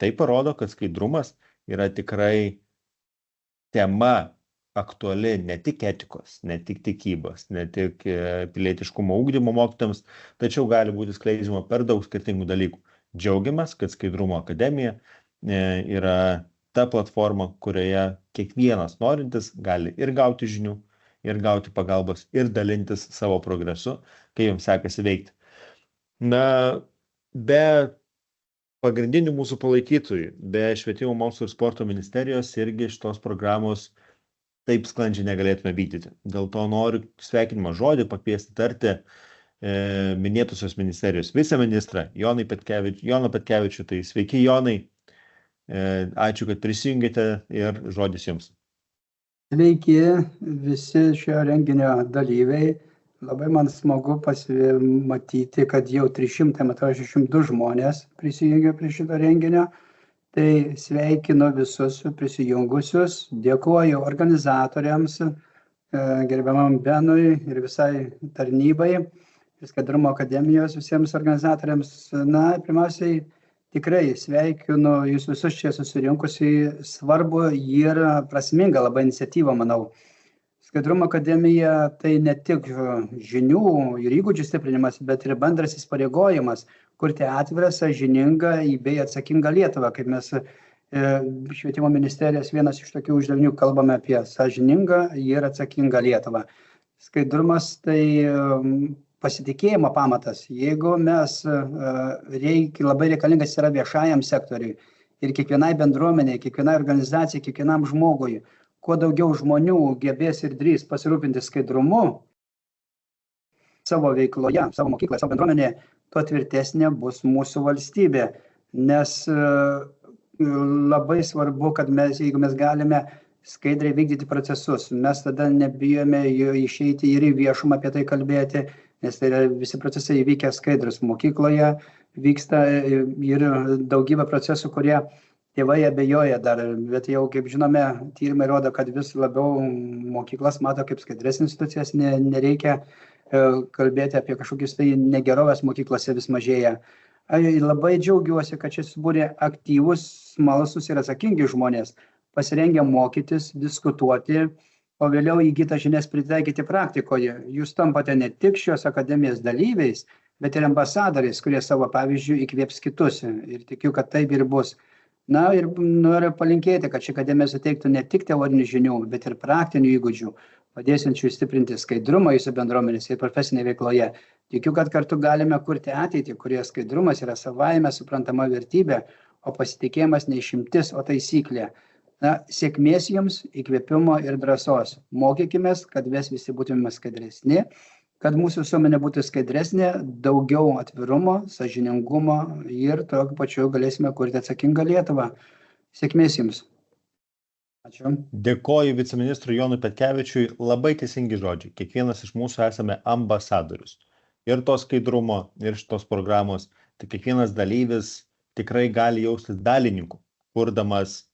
Tai parodo, kad skaidrumas yra tikrai tema aktuali ne tik etikos, ne tik tikybos, ne tik pilietiškumo ugdymo mokytojams, tačiau gali būti skleidžiama per daug skirtingų dalykų. Džiaugiamės, kad Skaidrumo akademija yra ta platforma, kurioje kiekvienas norintis gali ir gauti žinių, ir gauti pagalbos, ir dalintis savo progresu, kai jums sekasi veikti. Na, be pagrindinių mūsų palaikytojų, be Švietimo, mokslo ir sporto ministerijos irgi šitos programos taip sklandžiai negalėtume vykdyti. Dėl to noriu sveikinimo žodį pakviesti tarti minėtusios ministerijos viceministrą Joną Petkevičių. Tai sveiki, Jonai. Ačiū, kad prisijungėte ir žodis jums. Sveiki visi šio renginio dalyviai. Labai man smagu pasimatyti, kad jau 362 žmonės prisijungė prie šito renginio. Tai sveikinu visus prisijungusius, dėkuoju organizatoriams, gerbiamam Benui ir visai tarnybai, Skaidrumo akademijos visiems organizatoriams. Na, pirmiausiai, tikrai sveikinu jūs visus čia susirinkusiai, svarbu ir prasminga labai iniciatyva, manau. Skaidrumo akademija tai ne tik žinių ir įgūdžių stiprinimas, bet ir bendras įsipareigojimas kurti atvirą, sąžiningą bei atsakingą Lietuvą. Kaip mes Švietimo ministerijos vienas iš tokių uždavinių kalbame apie sąžiningą ir atsakingą Lietuvą. Skaidrumas tai pasitikėjimo pamatas. Jeigu mes labai reikalingas yra viešajam sektoriui ir kiekvienai bendruomeniai, kiekvienai organizacijai, kiekvienam žmogui, kuo daugiau žmonių gebės ir drįs pasirūpinti skaidrumu savo veikloje, savo mokykloje, savo bendruomenėje, tuo tvirtesnė bus mūsų valstybė. Nes labai svarbu, kad jeigu mes galime skaidriai vykdyti procesus, mes tada nebijome išeiti ir į viešumą apie tai kalbėti, nes tai yra visi procesai įvykę skaidrus. Mokykloje vyksta ir daugybė procesų, kurie tėvai abejoja dar, bet jau, kaip žinome, tyrimai rodo, kad vis labiau mokyklas mato kaip skaidres institucijas, nereikia kalbėti apie kažkokius tai negerovės mokyklose vis mažėja. Labai džiaugiuosi, kad čia subūrė aktyvus, smalsus ir atsakingi žmonės, pasirengę mokytis, diskutuoti, o vėliau įgytas žinias pritaikyti praktikoje. Jūs tampate ne tik šios akademijos dalyviais, bet ir ambasadoriais, kurie savo pavyzdžių įkvėps kitus. Ir tikiu, kad taip ir bus. Na ir noriu palinkėti, kad ši akademija suteiktų ne tik teorinių žinių, bet ir praktinių įgūdžių, padėsiančių stiprinti skaidrumą jūsų bendruomenėse ir profesinėje veikloje. Tikiu, kad kartu galime kurti ateitį, kurioje skaidrumas yra savaime suprantama vertybė, o pasitikėjimas ne išimtis, o taisyklė. Na, sėkmės jums, įkvėpimo ir drąsos. Mokykimės, kad mes visi būtume skaidresni, kad mūsų visuomenė būtų skaidresnė, daugiau atvirumo, sąžiningumo ir tokiu pačiu galėsime kurti atsakingą Lietuvą. Sėkmės jums. Ačiū. Dėkoju viceministrui Jonui Petkevičiui. Labai teisingi žodžiai. Kiekvienas iš mūsų esame ambasadorius. Ir to skaidrumo, ir šitos programos. Tai kiekvienas dalyvis tikrai gali jaustis dalininku, kurdamas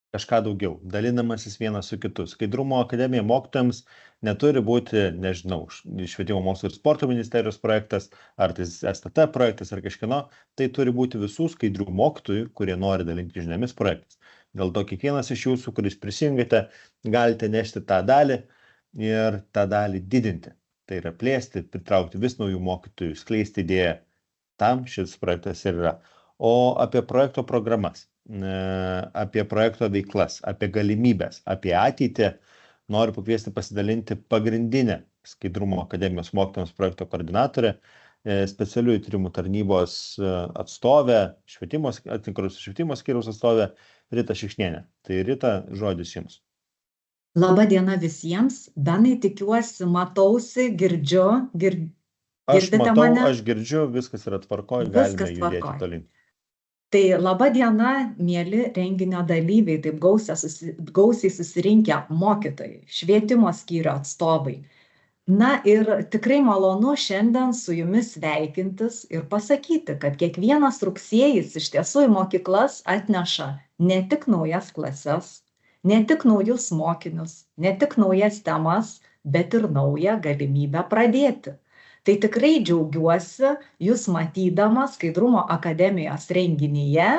kažką daugiau, dalinamasis vienas su kitu. Skaidrumo akademija mokytojams neturi būti, nežinau, Švietimo, mokslo ir sporto ministerijos projektas, ar tai STT projektas, ar kažkieno. Tai turi būti visų skaidrių mokytojų, kurie nori dalinti žiniomis projektas. Dėl to kiekvienas iš jūsų, kuris prisijungėte, galite nešti tą dalį ir tą dalį didinti. Tai yra plėsti, pritraukti vis naujų mokytojų, skleisti idėją. Tam šis projektas ir yra. O apie projekto programas, apie projekto veiklas, apie galimybės, apie ateitį noriu pakviesti pasidalinti pagrindinę Skaidrumo akademijos mokytojams projekto koordinatorę, specialiųjų tyrimų tarnybos atstovę, švietimo skyriaus atstovę Rita Šikšnienė. Tai Rita, žodis jums. Labą dieną visiems. Benai, tikiuosi, matausi, girdžiu. Aš matau, aš girdžiu, viskas yra tvarkoj, galime judėti tolyn. Tai laba diena, mieli renginio dalyviai, taip gausiai susirinkę mokytojai, švietimo skyrio atstovai. Na ir tikrai malonu šiandien su jumis sveikintis ir pasakyti, kad kiekvienas rugsėjis iš tiesų į mokyklas atneša ne tik naujas klases, ne tik naujus mokinius, ne tik naujas temas, bet ir naują galimybę pradėti. Tai tikrai džiaugiuosi jūs matydama Skaidrumo akademijos renginyje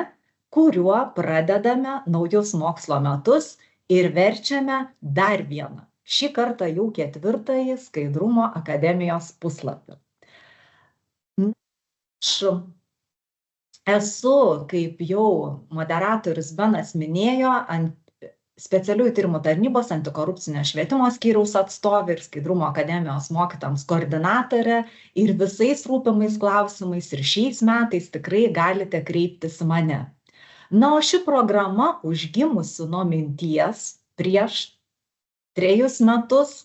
kuriuo pradedame naujus mokslo metus ir verčiame dar vieną, šį kartą jau 4. Skaidrumo akademijos puslapį. Aš esu, kaip jau moderatorius Benas minėjo, specialiųjų tyrimų tarnybos antikorupcinio švietimo skyriaus atstovė ir Skaidrumo akademijos mokytojams koordinatorė ir visais rūpimais klausimais ir šiais metais tikrai galite kreiptis į mane. Na, o ši programa užgimusi nuo minties prieš 3 metus,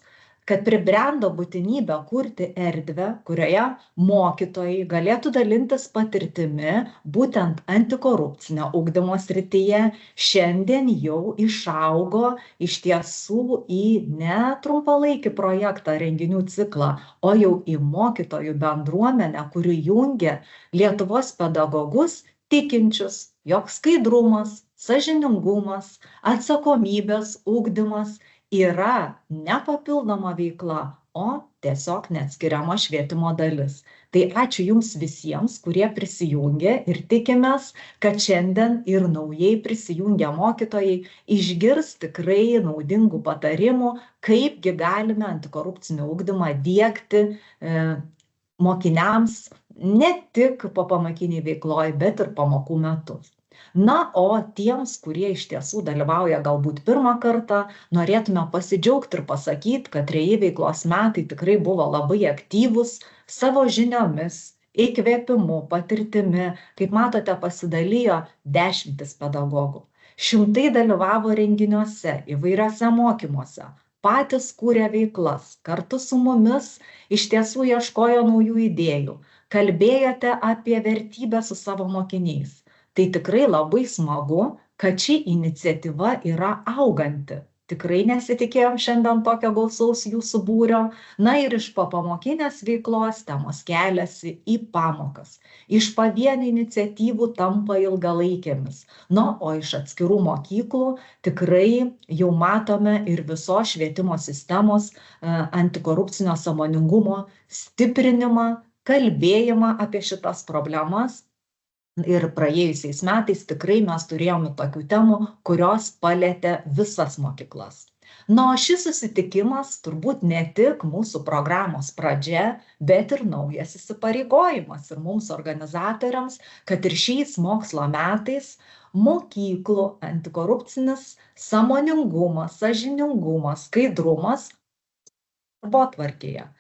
kad pribrendo būtinybę kurti erdvę, kurioje mokytojai galėtų dalintis patirtimi būtent antikorupcinio ugdymo srityje, šiandien jau išaugo iš tiesų į ne trumpalaikį projektą renginių ciklą, o jau į mokytojų bendruomenę, kuri jungia Lietuvos pedagogus tikinčius, jog skaidrumas, sąžiningumas, atsakomybės ugdymas yra ne papildoma veikla, o tiesiog neatskiriama švietimo dalis. Tai ačiū Jums visiems, kurie prisijungė ir tikimės, kad šiandien ir naujai prisijungę mokytojai išgirs tikrai naudingų patarimų, kaipgi galime antikorupcinį ugdymą diegti mokiniams ne tik popamokiniai veikloj, bet ir pamokų metu. Na, o tiems, kurie iš tiesų dalyvauja galbūt pirmą kartą, norėtume pasidžiaugti ir pasakyti, kad 3 veiklos metai tikrai buvo labai aktyvūs savo žiniomis, įkvėpimu, patirtimi. Kaip matote, pasidalijo 10 pedagogų. 100 dalyvavo renginiuose, įvairiuose mokymuose, patys kūrė veiklas, kartu su mumis iš tiesų ieškojo naujų idėjų, kalbėjote apie vertybę su savo mokiniais. Tai tikrai labai smagu, kad ši iniciatyva yra auganti. Tikrai nesitikėjom šiandien tokio gausaus jūsų būrio. Na ir iš popamokinės veiklos temos keliasi į pamokas. Iš pavienių iniciatyvų tampa ilgalaikėmis. Na, o iš atskirų mokyklų tikrai jau matome ir visos švietimo sistemos antikorupcinio sąmoningumo stiprinimą, kalbėjimą apie šitas problemas. Ir praėjusiais metais tikrai mes turėjome tokių temų, kurios palietė visas mokyklas. Na, o šis susitikimas turbūt ne tik mūsų programos pradžia, bet ir naujas įsipareigojimas ir mums organizatoriams, kad ir šiais mokslo metais mokyklų antikorupcinis sąmoningumas, sąžiningumas, skaidrumas darbotvarkėje.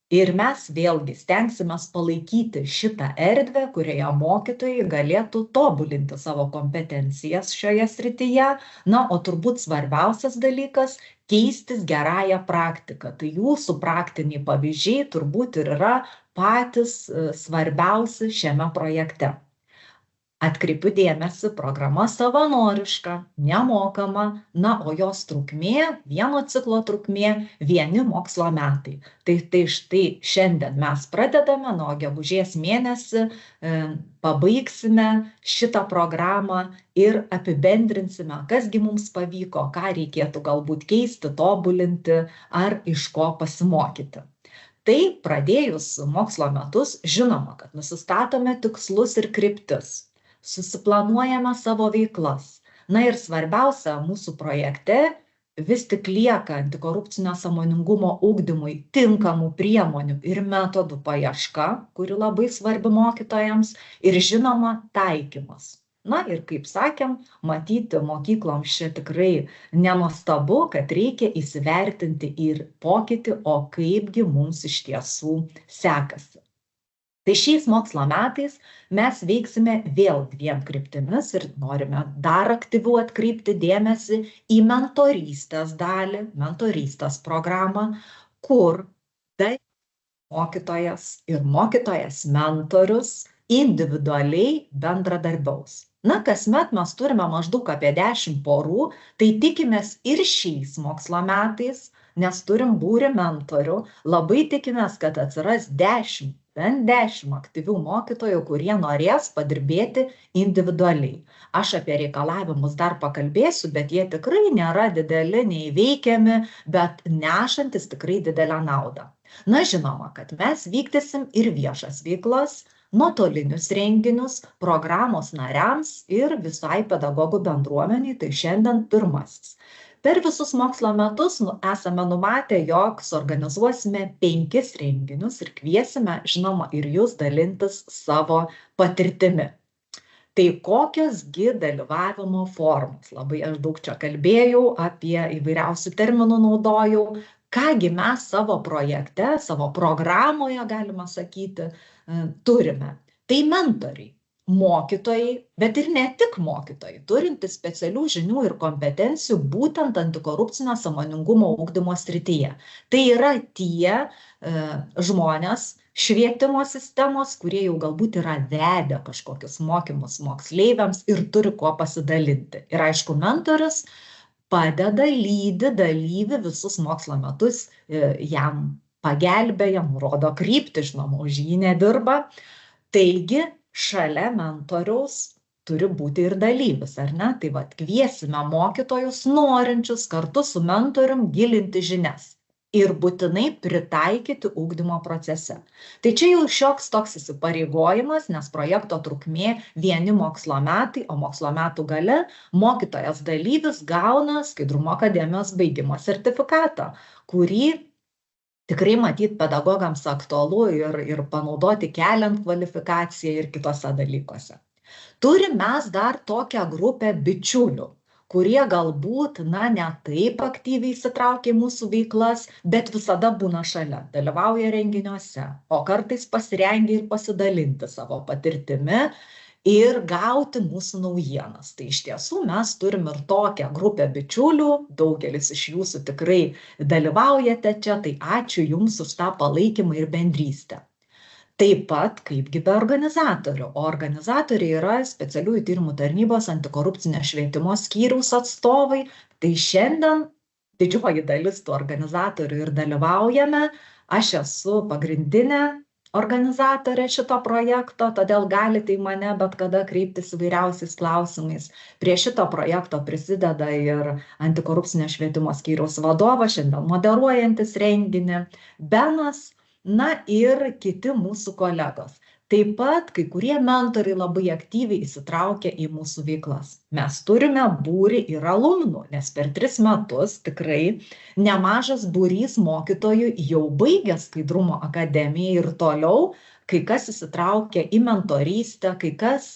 Ir mes vėlgi stengsimės palaikyti šitą erdvę, kurioje mokytojai galėtų tobulinti savo kompetencijas šioje srityje. Na, o turbūt svarbiausias dalykas – keistis gerąją praktiką. Tai jūsų praktiniai pavyzdžiai turbūt ir yra patys svarbiausi šiame projekte. Atkreipiu dėmesį, programa savanoriška, nemokama, na, o jos trukmė, vieno ciklo trukmė, 1 mokslo metai. Tai štai šiandien mes pradedame, nuo gegužės mėnesį pabaigsime šitą programą ir apibendrinsime, kasgi mums pavyko, ką reikėtų galbūt keisti, tobulinti ar iš ko pasimokyti. Tai pradėjus mokslo metus, žinoma, kad nusistatome tikslus ir kryptis. Susiplanuojame savo veiklas. Na ir svarbiausia mūsų projekte vis tik lieka antikorupcinio sąmoningumo ugdymui tinkamų priemonių ir metodų paieška, kuri labai svarbi mokytojams, ir žinoma taikymas. Na ir kaip sakėm, matyti mokykloms čia tikrai nenuostabu, kad reikia įsivertinti ir pokytį, o kaipgi mums iš tiesų sekasi. Tai šiais mokslo metais mes veiksime vėl 2 kryptimis ir norime dar aktyviau atkreipti dėmesį į mentorystės dalį, mentorystės programą, kur mokytojas ir mokytojas mentorius individualiai bendradarbiaus. Na, kasmet mes turime maždaug apie 10 porų, tai tikimės ir šiais mokslo metais, nes turim būrį mentorių, labai tikimės, kad atsiras 10 aktyvių mokytojų, kurie norės padirbėti individualiai. Aš apie reikalavimus dar pakalbėsiu, bet jie tikrai nėra dideli, neįveikiami, bet nešantis tikrai didelę naudą. Na, žinoma, kad mes vykdysim ir viešas veiklas, nuotolinius renginius programos nariams ir visai pedagogų bendruomeniai, tai šiandien pirmasis. Per visus mokslo metus esame numatę, jog suorganizuosime 5 renginius ir kviesime, žinoma, ir jūs dalintis savo patirtimi. Tai kokiosgi dalyvavimo formos? Labai aš daug čia kalbėjau, apie įvairiausių terminų naudojau, kągi mes savo projekte, savo programoje, galima sakyti, turime. Tai mentoriai, mokytojai, bet ir ne tik mokytojai, turintys specialių žinių ir kompetencijų būtent antikorupcinio sąmoningumo ugdymo srityje. Tai yra tie žmonės švietimo sistemos, kurie jau galbūt yra vedę kažkokius mokymus moksleiviams ir turi kuo pasidalinti. Ir aišku, mentorius padeda, lydi dalyvį visus mokslo metus, jam pagelbėja, nurodo kryptį, žinoma, už jį nedirba. Taigi, šalia mentoriaus turi būti ir dalyvis, ar ne? Tai vat, kviesime mokytojus norinčius kartu su mentorium gilinti žinias ir būtinai pritaikyti ugdymo procese. Tai čia jau šioks toks įsipareigojimas, nes projekto trukmė 1 mokslo metai, o mokslo metų gale mokytojas dalyvis gauna Skaidrumo akademijos baigimo sertifikatą, kurį tikrai matyt pedagogams aktualu ir panaudoti keliant kvalifikaciją ir kitose dalykuose. Turim mes dar tokią grupę bičiulių, kurie galbūt, ne taip aktyviai įsitraukia į mūsų veiklas, bet visada būna šalia, dalyvauja renginiuose, o kartais pasirengia ir pasidalinti savo patirtimi ir gauti mūsų naujienas. Tai iš tiesų mes turim ir tokią grupę bičiulių, daugelis iš jūsų tikrai dalyvaujate čia, tai ačiū Jums už tą palaikymą ir bendrystę. Taip pat kaipgi be organizatorių, o organizatoriai yra specialiųjų tyrimų tarnybos antikorupcinio švietimo skyriaus atstovai, tai šiandien didžioji dalis tų organizatorių ir dalyvaujame, aš esu pagrindinė organizatorė šito projekto, todėl galite į mane bet kada kreiptis įvairiausiais klausimais. Prie šito projekto prisideda ir antikorupcinio švietimo skyriaus vadovas, šiandien moderuojantis renginį, Benas, ir kiti mūsų kolegos. Taip pat kai kurie mentoriai labai aktyviai įsitraukia į mūsų veiklas. Mes turime būrį ir alumnų, nes per 3 metus tikrai nemažas būrys mokytojų jau baigė Skaidrumo akademiją ir toliau, kai kas įsitraukia į mentorystę, kai kas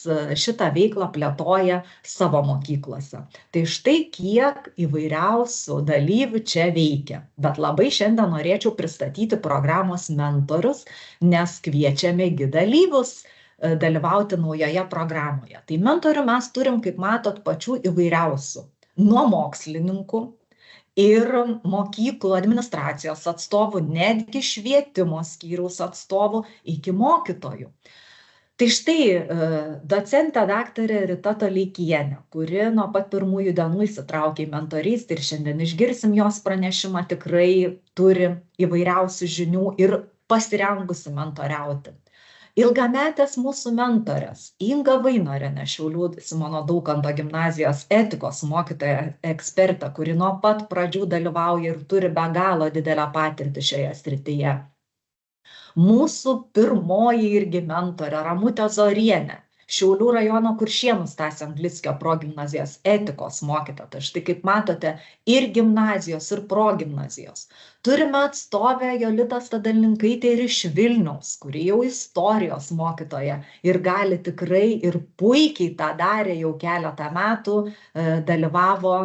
šitą veiklą plėtoja savo mokyklose. Tai štai kiek įvairiausių dalyvių čia veikia. Bet labai šiandien norėčiau pristatyti programos mentorius, nes kviečiame dalyvius dalyvauti naujoje programoje. Tai mentorių mes turim, kaip matot, pačių įvairiausių. Nuo mokslininkų ir mokyklų administracijos atstovų, netgi švietimo skyriaus atstovų iki mokytojų. Tai štai docentė daktarė Rita Toleikienė, kuri nuo pat pirmųjų dienų įsitraukė į mentorystę ir šiandien išgirsim jos pranešimą, tikrai turi įvairiausių žinių ir pasirengusi mentoriauti. Ilgametės mūsų mentorės Inga Vainorienė, Šiaulių Simono Daukanto gimnazijos etikos mokytoja ekspertė, kuri nuo pat pradžių dalyvauja ir turi be galo didelę patirtį šioje srityje. Mūsų pirmoji irgi mentorė Ramutė Zorienė, Šiaulių rajono Kuršėnų Stasio Anglickio progimnazijos etikos mokytoja. Tai štai kaip matote, ir gimnazijos, ir progimnazijos. Turime atstovę Jolitą Stadalninkaitę ir iš Vilniaus, kuri jau istorijos mokytoja ir gali tikrai ir puikiai tą darė jau keletą metų, dalyvavo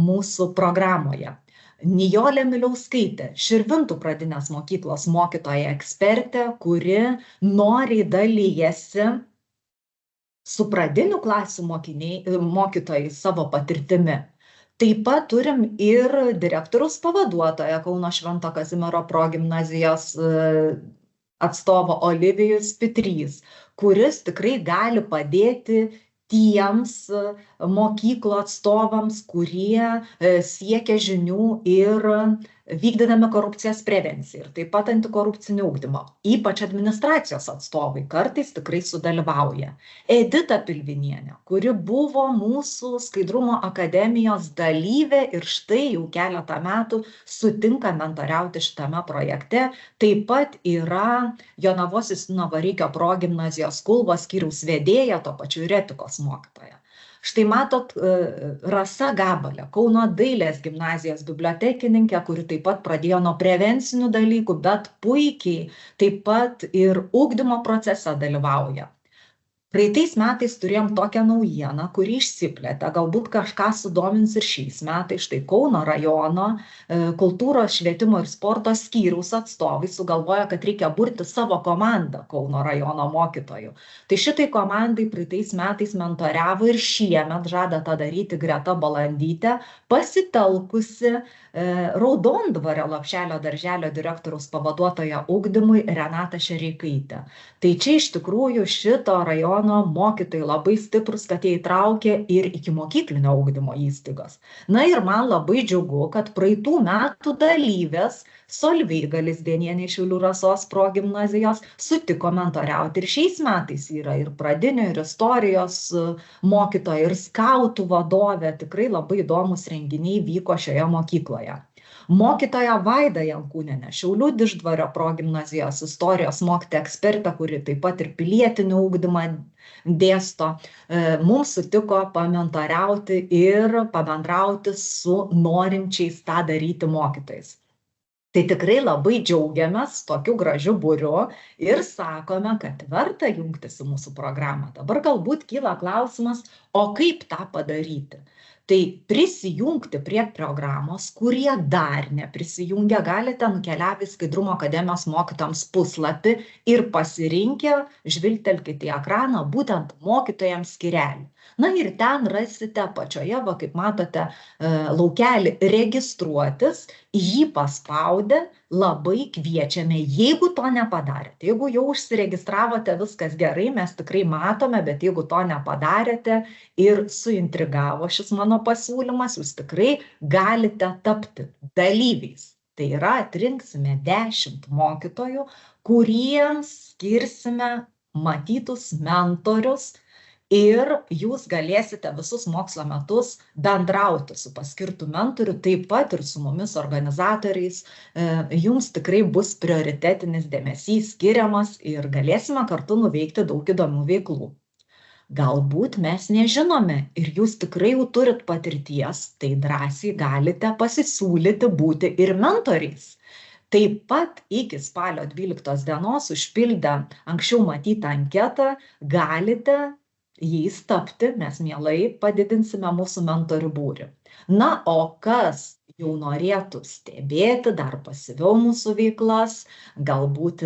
mūsų programoje. Nijolė Miliauskaitė, Širvintų pradinės mokyklos mokytoja ekspertė, kuri noriai dalyjasi su pradinių klasių mokytojai savo patirtimi. Taip pat turim ir direktoriaus pavaduotoją Kauno Švento Kazimiero progimnazijos atstovą Olivijus Pitrys, kuris tikrai gali padėti tiems mokyklų atstovams, kurie siekia žinių ir vykdydami korupcijos prevenciją ir taip pat antikorupcinį ugdymą. Ypač administracijos atstovai kartais tikrai sudalyvauja. Edita Pilvinienė, kuri buvo mūsų Skaidrumo akademijos dalyvė ir štai jau keletą metų sutinka mentoriauti šitame projekte, taip pat yra Jonavos Justino Vareikio progimnazijos Kulvos skyriaus vedėja, tuo pačiu ir etikos mokytoja. Štai matot Rasa Gabalė, Kauno dailės gimnazijos bibliotekininkė, kuri taip pat pradėjo nuo prevencinių dalykų, bet puikiai taip pat ir ugdymo procese dalyvauja. Praeitais metais turėjom tokią naujieną, kuri išsiplėtė, galbūt kažką sudomins ir šiais metais. Štai Kauno rajono kultūros, švietimo ir sporto skyriaus atstovai sugalvojo, kad reikia burti savo komandą Kauno rajono mokytojų. Tai šitai komandai praeitais metais mentoriavo ir šiemet žada tą daryti Greta Balandytė, pasitelkusi Raudondvario Lopšelio darželio direktoriaus pavaduotoją ugdymui Renatą Šereikaitę. Tai čia iš tikrųjų šito rajono mokytojai labai stiprus, kad jie įtraukė ir ikimokyklinio ugdymo įstaigos. Na ir man labai džiugu, kad praeitų metų dalyvės Solveiga Lizdėnienė iš Šiaulių Rasos progimnazijos sutiko mentoriauti ir šiais metais yra ir pradinio, ir istorijos mokytoja, ir skautų vadovė. Tikrai labai įdomus renginiai vyko šioje mokykloje. Mokytoja Vaida Jankūnienė, Šiaulių Diždvario progimnazijos istorijos mokytoja ekspertė, kuri taip pat ir pilietinį ugdymą dėsto, mums sutiko pamentoriauti ir pabendrauti su norinčiais tą daryti mokytojais. Tai tikrai labai džiaugiamės tokiu gražiu būriu ir sakome, kad verta jungtis į mūsų programą. Dabar galbūt kyla klausimas, o kaip tą padaryti? Tai prisijungti prie programos, kurie dar neprisijungia, galite nukeliavę į Skaidrumo akademijos mokytojams puslapį ir pasirinkę žvilgtelkite į ekraną būtent mokytojams skyrelį. Na ir ten rasite apačioje, va kaip matote, laukelį registruotis, jį paspaudę labai kviečiame, jeigu to nepadarėte. Jeigu jau užsiregistravote, viskas gerai, mes tikrai matome, bet jeigu to nepadarėte ir suintrigavo šis mano pasiūlymas, jūs tikrai galite tapti dalyviais. Tai yra, atrinksime 10 mokytojų, kuriems skirsime matytus mentorius, ir jūs galėsite visus mokslo metus bendrauti su paskirtu mentoriu, taip pat ir su mumis organizatoriais. Jums tikrai bus prioritetinis dėmesys skiriamas ir galėsime kartu nuveikti daug įdomių veiklų. Galbūt mes nežinome ir jūs tikrai jau turit patirties, tai drąsiai galite pasisiūlyti būti ir mentoriais. Taip pat iki spalio 12 dienos užpildę anksčiau matytą anketą galite jais tapti, mes mielai padidinsime mūsų mentorių būrį. Na, o kas jau norėtų stebėti dar pasyviau mūsų veiklas, galbūt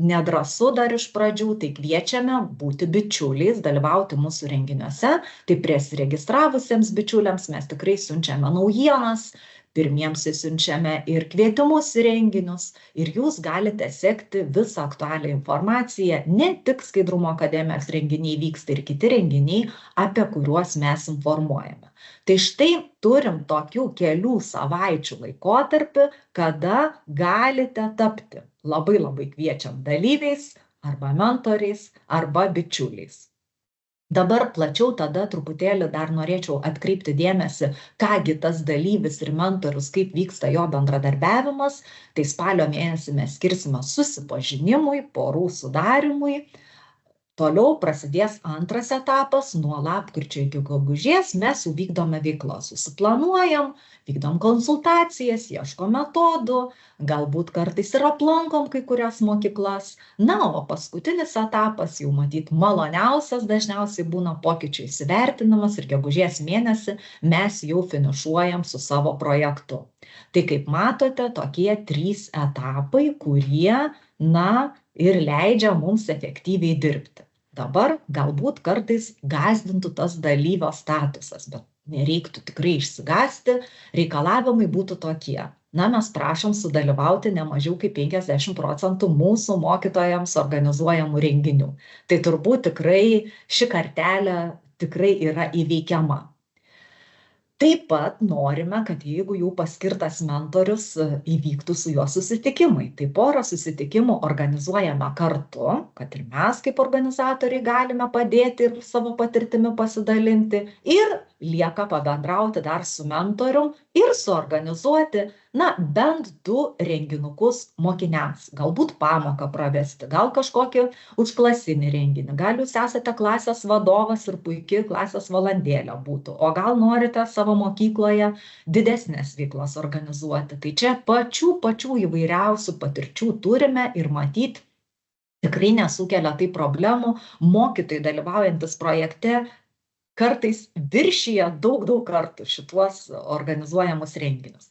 nedrąsu dar iš pradžių, tai kviečiame būti bičiuliais, dalyvauti mūsų renginiuose. Tai prisiregistravusiems bičiuliams mes tikrai siunčiame naujienas, pirmiems siunčiame ir kvietimus į renginius ir jūs galite sekti visą aktualią informaciją, ne tik Skaidrumo akademijos renginiai vyksta ir kiti renginiai, apie kuriuos mes informuojame. Tai štai turim tokių kelių savaičių laikotarpį, kada galite tapti. Labai kviečiam dalyviais, arba mentoriais, arba bičiuliais. Dabar plačiau tada truputėlį dar norėčiau atkreipti dėmesį, kągi tas dalyvis ir mentorius, kaip vyksta jo bendradarbiavimas. Tai spalio mėnesį mes skirsime susipažinimui, porų sudarimui. Toliau prasidės antras etapas, nuo lapkričio iki gegužės mes jau vykdome veiklas, susiplanuojam, vykdom konsultacijas, ieškom metodų, galbūt kartais ir aplankom kai kurias mokyklas. Na, o paskutinis etapas, jau matyt maloniausias, dažniausiai būna pokyčių įsivertinimas ir gegužės mėnesį mes jau finišuojam su savo projektu. Tai kaip matote, tokie 3 etapai, kurie, ir leidžia mums efektyviai dirbti. Dabar galbūt kartais gąsdintų tas dalyvio statusas, bet nereiktų tikrai išsigąsti, reikalavimai būtų tokie. Mes prašom sudalyvauti ne mažiau kaip 50% mūsų mokytojams organizuojamų renginių. Tai turbūt tikrai ši kartelė tikrai yra įveikiama. Taip pat norime, kad jeigu jau paskirtas mentorius, įvyktų su juo susitikimai. Tai porą susitikimų organizuojame kartu, kad ir mes kaip organizatoriai galime padėti ir savo patirtimi pasidalinti. Ir lieka pabendrauti dar su mentorium ir suorganizuoti, bent 2 renginukus mokiniams. Galbūt pamoką pravesti, gal kažkokį užklasinį renginį. Gal jūs esate klasės vadovas ir puikiai klasės valandėlė būtų, o gal norite savo mokykloje didesnės veiklas organizuoti. Tai čia pačių įvairiausių patirčių turime ir matyt, tikrai nesukelia tai problemų. Mokytojai dalyvaujantis projekte kartais viršija daug kartų šituos organizuojamus renginius.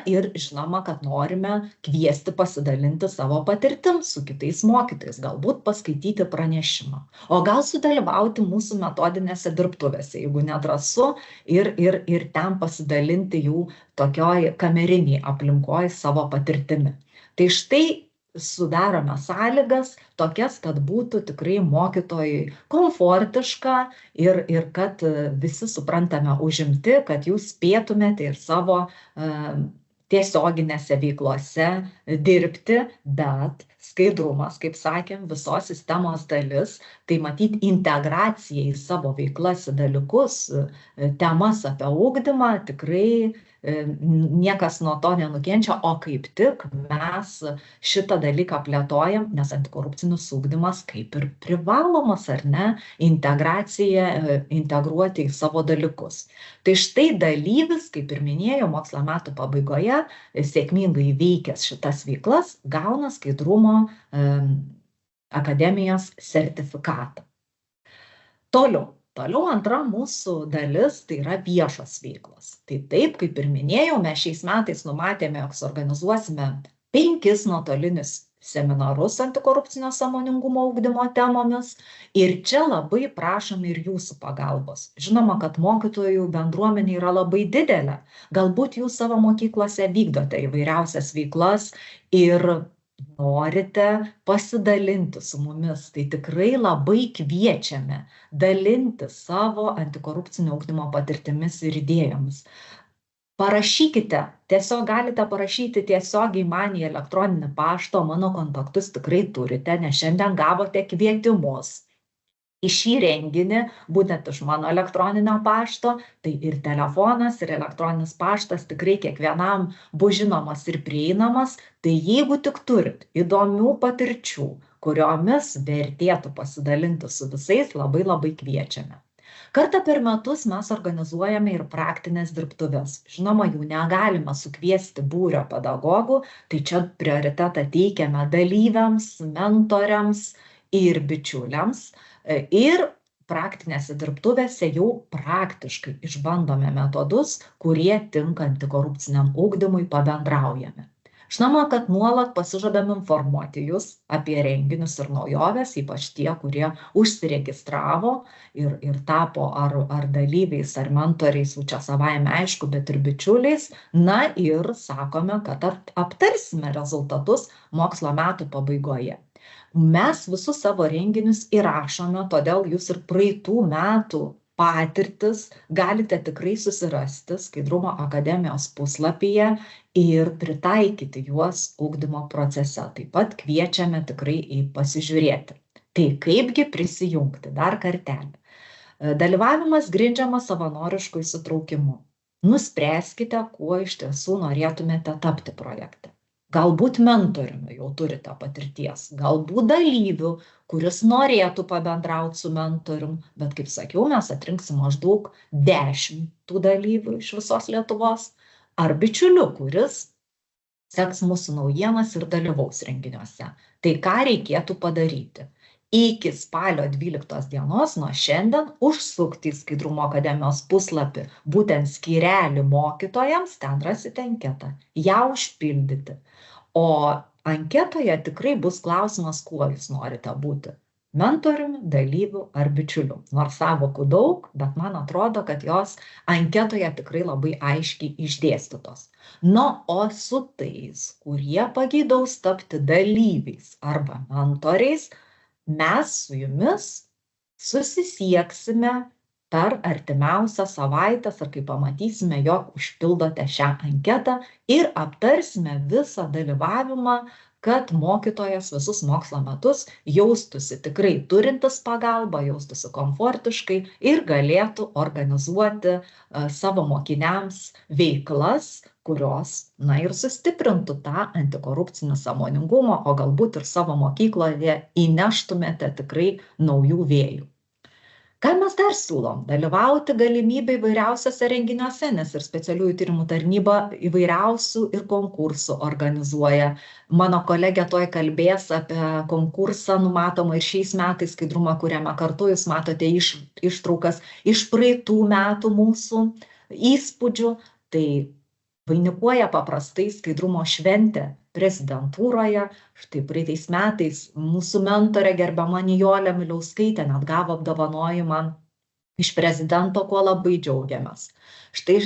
Ir žinoma, kad norime kviesti pasidalinti savo patirtim su kitais mokytojais, galbūt paskaityti pranešimą, o gal sudalyvauti mūsų metodinėse dirbtuvėse, jeigu nedrąsu, ir ten pasidalinti jų tokioj kameriniai aplinkoj savo patirtimi. Tai štai sudarome sąlygas tokias, kad būtų tikrai mokytojai komfortiška ir kad visi suprantame užimti, kad jūs spėtumėte ir savo tiesioginėse veiklose dirbti, bet skaidrumas, kaip sakėm, visos sistemos dalis, tai matyt integracija į savo veiklas, į dalykus, temas apie ugdymą tikrai niekas nuo to nenukenčia, o kaip tik mes šitą dalyką plėtojam, nes antikorupcinis ugdymas kaip ir privalomas, ar ne, integracija integruoti į savo dalykus. Tai štai dalyvis, kaip ir minėjau, mokslo metų pabaigoje, sėkmingai įveikęs šitas veiklas, gauna skaidrumo akademijos sertifikatą. Toliau antra mūsų dalis tai yra viešos veiklos. Tai taip, kaip ir minėjau, mes šiais metais numatėme, jog suorganizuosime 5 nuotolinius seminarus antikorupcinio sąmoningumo ugdymo temomis ir čia labai prašome ir jūsų pagalbos. Žinoma, kad mokytojų bendruomenė yra labai didelė. Galbūt jūs savo mokyklose vykdote įvairiausias veiklas ir norite pasidalinti su mumis, tai tikrai labai kviečiame dalinti savo antikorupcinio ugdymo patirtimis ir idėjomis. Parašykite, tiesiog galite parašyti tiesiogiai man į elektroninį paštą, mano kontaktus tikrai turite, nes šiandien gavote kvietimus į šį renginį, būtent iš mano elektroninio pašto, tai ir telefonas, ir elektroninis paštas tikrai kiekvienam bus žinomas ir prieinamas, tai jeigu tik turit įdomių patirčių, kuriomis vertėtų pasidalinti su visais, labai kviečiame. Kartą per metus mes organizuojame ir praktinės dirbtuves. Žinoma, jų negalime sukviesti būrio pedagogų, tai čia prioritetą teikiame dalyviams, mentoriams ir bičiuliams. Ir praktinėse dirbtuvėse jau praktiškai išbandome metodus, kurie tinka antikorupciniam ugdymui, pabendraujame. Žinoma, kad nuolat pasižadam informuoti jūs apie renginius ir naujoves, ypač tie, kurie užsiregistravo ir tapo ar dalyviais, ar mentoriais, čia savaime aišku, bet ir bičiuliais. Ir sakome, kad aptarsime rezultatus mokslo metų pabaigoje. Mes visus savo renginius įrašome, todėl jūs ir praeitų metų patirtis galite tikrai susirasti Skaidrumo akademijos puslapyje ir pritaikyti juos ugdymo procese. Taip pat kviečiame tikrai pasižiūrėti. Tai kaipgi prisijungti? Dar kartelį. Dalyvavimas grindžiamas savanorišku įsitraukimu. Nuspręskite, kuo iš tiesų norėtumėte tapti projekte. Galbūt mentoriumi jau turite patirties, galbūt dalyvių, kuris norėtų pabendrauti su mentorium, bet kaip sakiau, mes atrinksim maždaug 10 tų dalyvių iš visos Lietuvos, ar bičiulių, kuris seks mūsų naujienas ir dalyvaus renginiuose. Tai ką reikėtų padaryti? Iki spalio 12 dienos nuo šiandien užsukti į Skaidrumo akademijos puslapį, būtent skyrelį mokytojams, ten rasite anketą, ją užpildyti. O anketoje tikrai bus klausimas, kuo jūs norite būti. Mentoriumi, dalyviu ar bičiuliu. Nors savokų daug, bet man atrodo, kad jos anketoje tikrai labai aiškiai išdėstytos. O su tais, kurie pageidaus tapti dalyviais arba mentoriais, mes su jumis susisieksime per artimiausias savaites, ar kai pamatysime, jog užpildote šią anketą ir aptarsime visą dalyvavimą, kad mokytojas visus mokslo metus jaustųsi tikrai turintis pagalbą, jaustųsi komfortiškai ir galėtų organizuoti savo mokiniams veiklas, kurios, ir sustiprintų tą antikorupcinį sąmoningumą, o galbūt ir savo mokykloje įneštumėte tikrai naujų vėjų. Ką mes dar siūlom? Dalyvauti galimybę įvairiausiose renginiuose, nes ir specialiųjų tyrimų tarnyba įvairiausių ir konkursų organizuoja. Mano kolegė tuoj kalbės apie konkursą numatomą ir šiais metais Skaidrumą kuriame kartu. Jūs matote ištraukas iš praeitų metų mūsų įspūdžių. Tai vainikuoja paprastai Skaidrumo šventę prezidentūroje. Štai praeitais metais mūsų mentorė gerbiama Nijolė Miliauskaitė net gavo apdovanojimą iš prezidento, kuo labai džiaugiamės. Štai,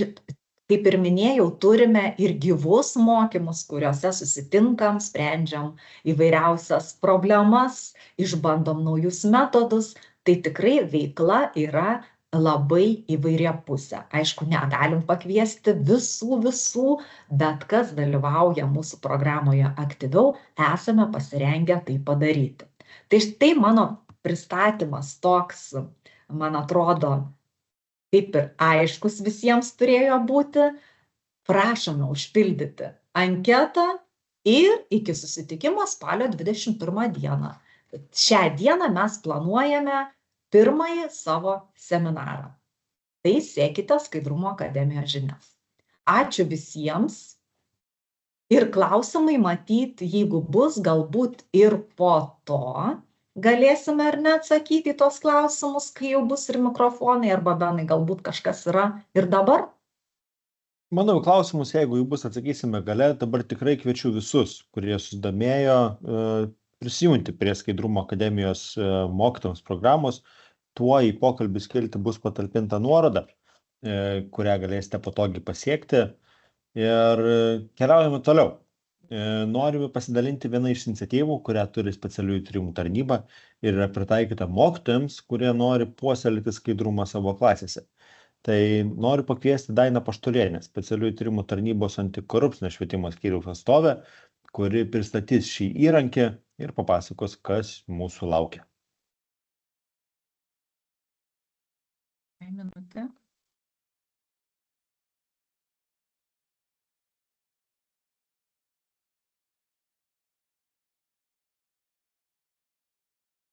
kaip ir minėjau, turime ir gyvus mokymus, kuriuose susitinkam, sprendžiam įvairiausias problemas, išbandom naujus metodus. Tai tikrai veikla yra labai įvairiapusė. Aišku, negalim pakviesti visų, bet kas dalyvauja mūsų programoje aktyviau, esame pasirengę tai padaryti. Tai štai mano pristatymas toks, man atrodo, kaip ir aiškus visiems turėjo būti. Prašome užpildyti anketą ir iki susitikimo spalio 21 dieną. Šią dieną mes planuojame pirmąjį savo seminarą. Tai sekite Skaidrumo akademijos žinias. Ačiū visiems. Ir klausimai matyt, jeigu bus, galbūt ir po to galėsime ar ne atsakyti į tos klausimus, kai jau bus ir mikrofonai, arba Benai, galbūt kažkas yra ir dabar? Manau, klausimus, jeigu jų bus, atsakysime gale. Dabar tikrai kviečiu visus, kurie susidomėjo, prisijungti prie Skaidrumo akademijos mokytojams programos. Tuo į pokalbį skiltį bus patalpinta nuoroda, kurią galėsite patogiai pasiekti. Ir keliaujame toliau. Norime pasidalinti vieną iš iniciatyvų, kurią turi specialiųjų tyrimų tarnyba ir yra pritaikyta mokytojams, kurie nori puoselėti skaidrumą savo klasėse. Tai noriu pakviesti Dainą Paštulienę, specialiųjų tyrimų tarnybos antikorupcinio švietimo skyriaus atstovę, kuri pristatys šį įrankį ir papasakos, kas mūsų laukia. Minutė.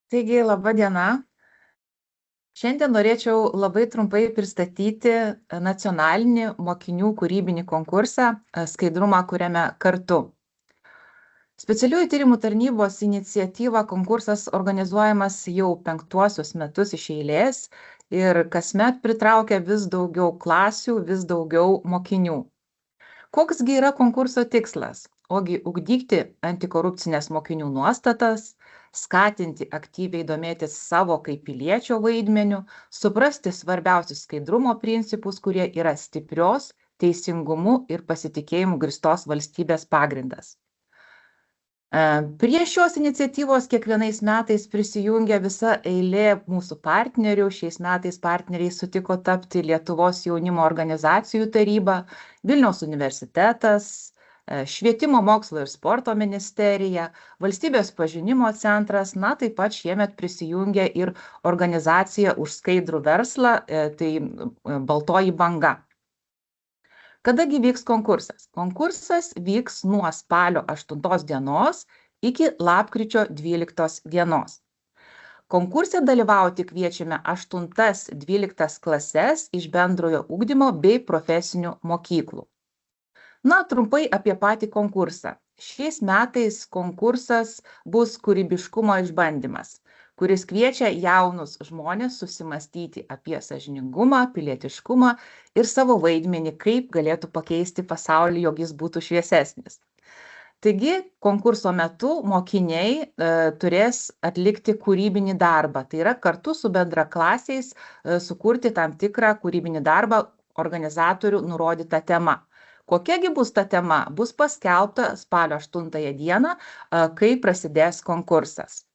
Taigi, laba diena. Šiandien norėčiau labai trumpai pristatyti nacionalinį mokinių kūrybinį konkursą Skaidrumą kuriame kartu. Specialiųjų tyrimų tarnybos iniciatyva konkursas organizuojamas jau 5 metus iš eilės ir kasmet pritraukia vis daugiau klasių, vis daugiau mokinių. Koksgi yra konkurso tikslas? Ogi ugdyti antikorupcinės mokinių nuostatas, skatinti aktyviai domėtis savo kaip piliečio vaidmeniu, suprasti svarbiausius skaidrumo principus, kurie yra stiprios, teisingumu ir pasitikėjimu grįstos valstybės pagrindas. Prie šios iniciatyvos kiekvienais metais prisijungia visa eilė mūsų partnerių. Šiais metais partneriai sutiko tapti Lietuvos jaunimo organizacijų taryba, Vilniaus universitetas, Švietimo mokslo ir sporto ministerija, Valstybės pažinimo centras, taip pat šiemet prisijungia ir organizacija už skaidrų verslą, tai Baltoji banga. Kadagi vyks konkursas? Konkursas vyks nuo spalio 8 dienos iki lapkričio 12 dienos. Konkurse dalyvauti kviečiame 8-12 klases iš bendrojo ugdymo bei profesinių mokyklų. Trumpai apie patį konkursą. Šiais metais konkursas bus kūrybiškumo išbandymas, kuris kviečia jaunus žmonės susimastyti apie sąžiningumą, pilietiškumą ir savo vaidmenį, kaip galėtų pakeisti pasaulį, jog jis būtų šviesesnis. Taigi, konkurso metu mokiniai turės atlikti kūrybinį darbą, tai yra kartu su bendraklasiais sukurti tam tikrą kūrybinį darbą organizatorių nurodytą temą. Kokiagi bus ta tema, bus paskelbta spalio 8 dieną, kai prasidės konkursas.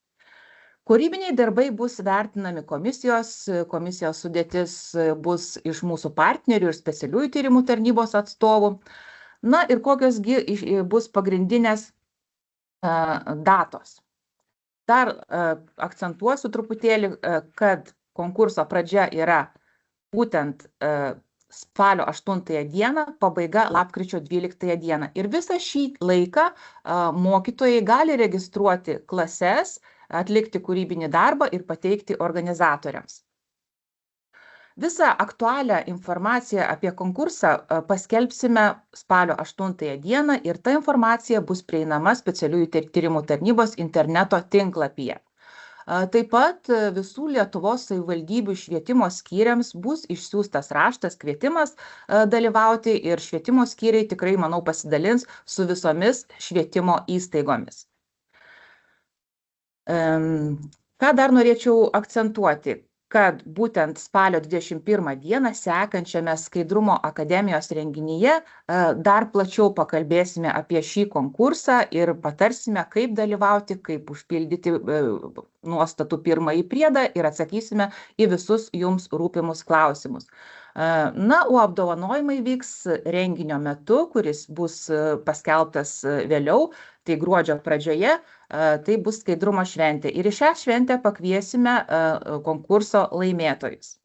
Kūrybiniai darbai bus vertinami komisijos sudėtis bus iš mūsų partnerių ir specialiųjų tyrimų tarnybos atstovų. Na ir kokiosgi bus pagrindinės datos. Dar akcentuosiu truputėlį, kad konkurso pradžia yra būtent spalio 8 dieną, pabaiga lapkričio 12 dieną. Ir visą šį laiką mokytojai gali registruoti klases, atlikti kūrybinį darbą ir pateikti organizatoriams. Visą aktualią informaciją apie konkursą paskelbsime spalio 8 dieną ir ta informacija bus prieinama specialiųjų tyrimų tarnybos interneto tinklapyje. Taip pat visų Lietuvos savivaldybių švietimo skyriams bus išsiųstas raštas kvietimas dalyvauti ir švietimo skyriai tikrai, manau, pasidalins su visomis švietimo įstaigomis. Ką dar norėčiau akcentuoti, kad būtent spalio 21 dieną sekančiame Skaidrumo akademijos renginyje dar plačiau pakalbėsime apie šį konkursą ir patarsime, kaip dalyvauti, kaip užpildyti nuostatų pirmąjį priedą ir atsakysime į visus jums rūpimus klausimus. Na, o apdovanojimai vyks renginio metu, kuris bus paskelbtas vėliau, tai gruodžio pradžioje, tai bus skaidrumo šventė. Ir į šią šventę pakviesime konkurso laimėtojus.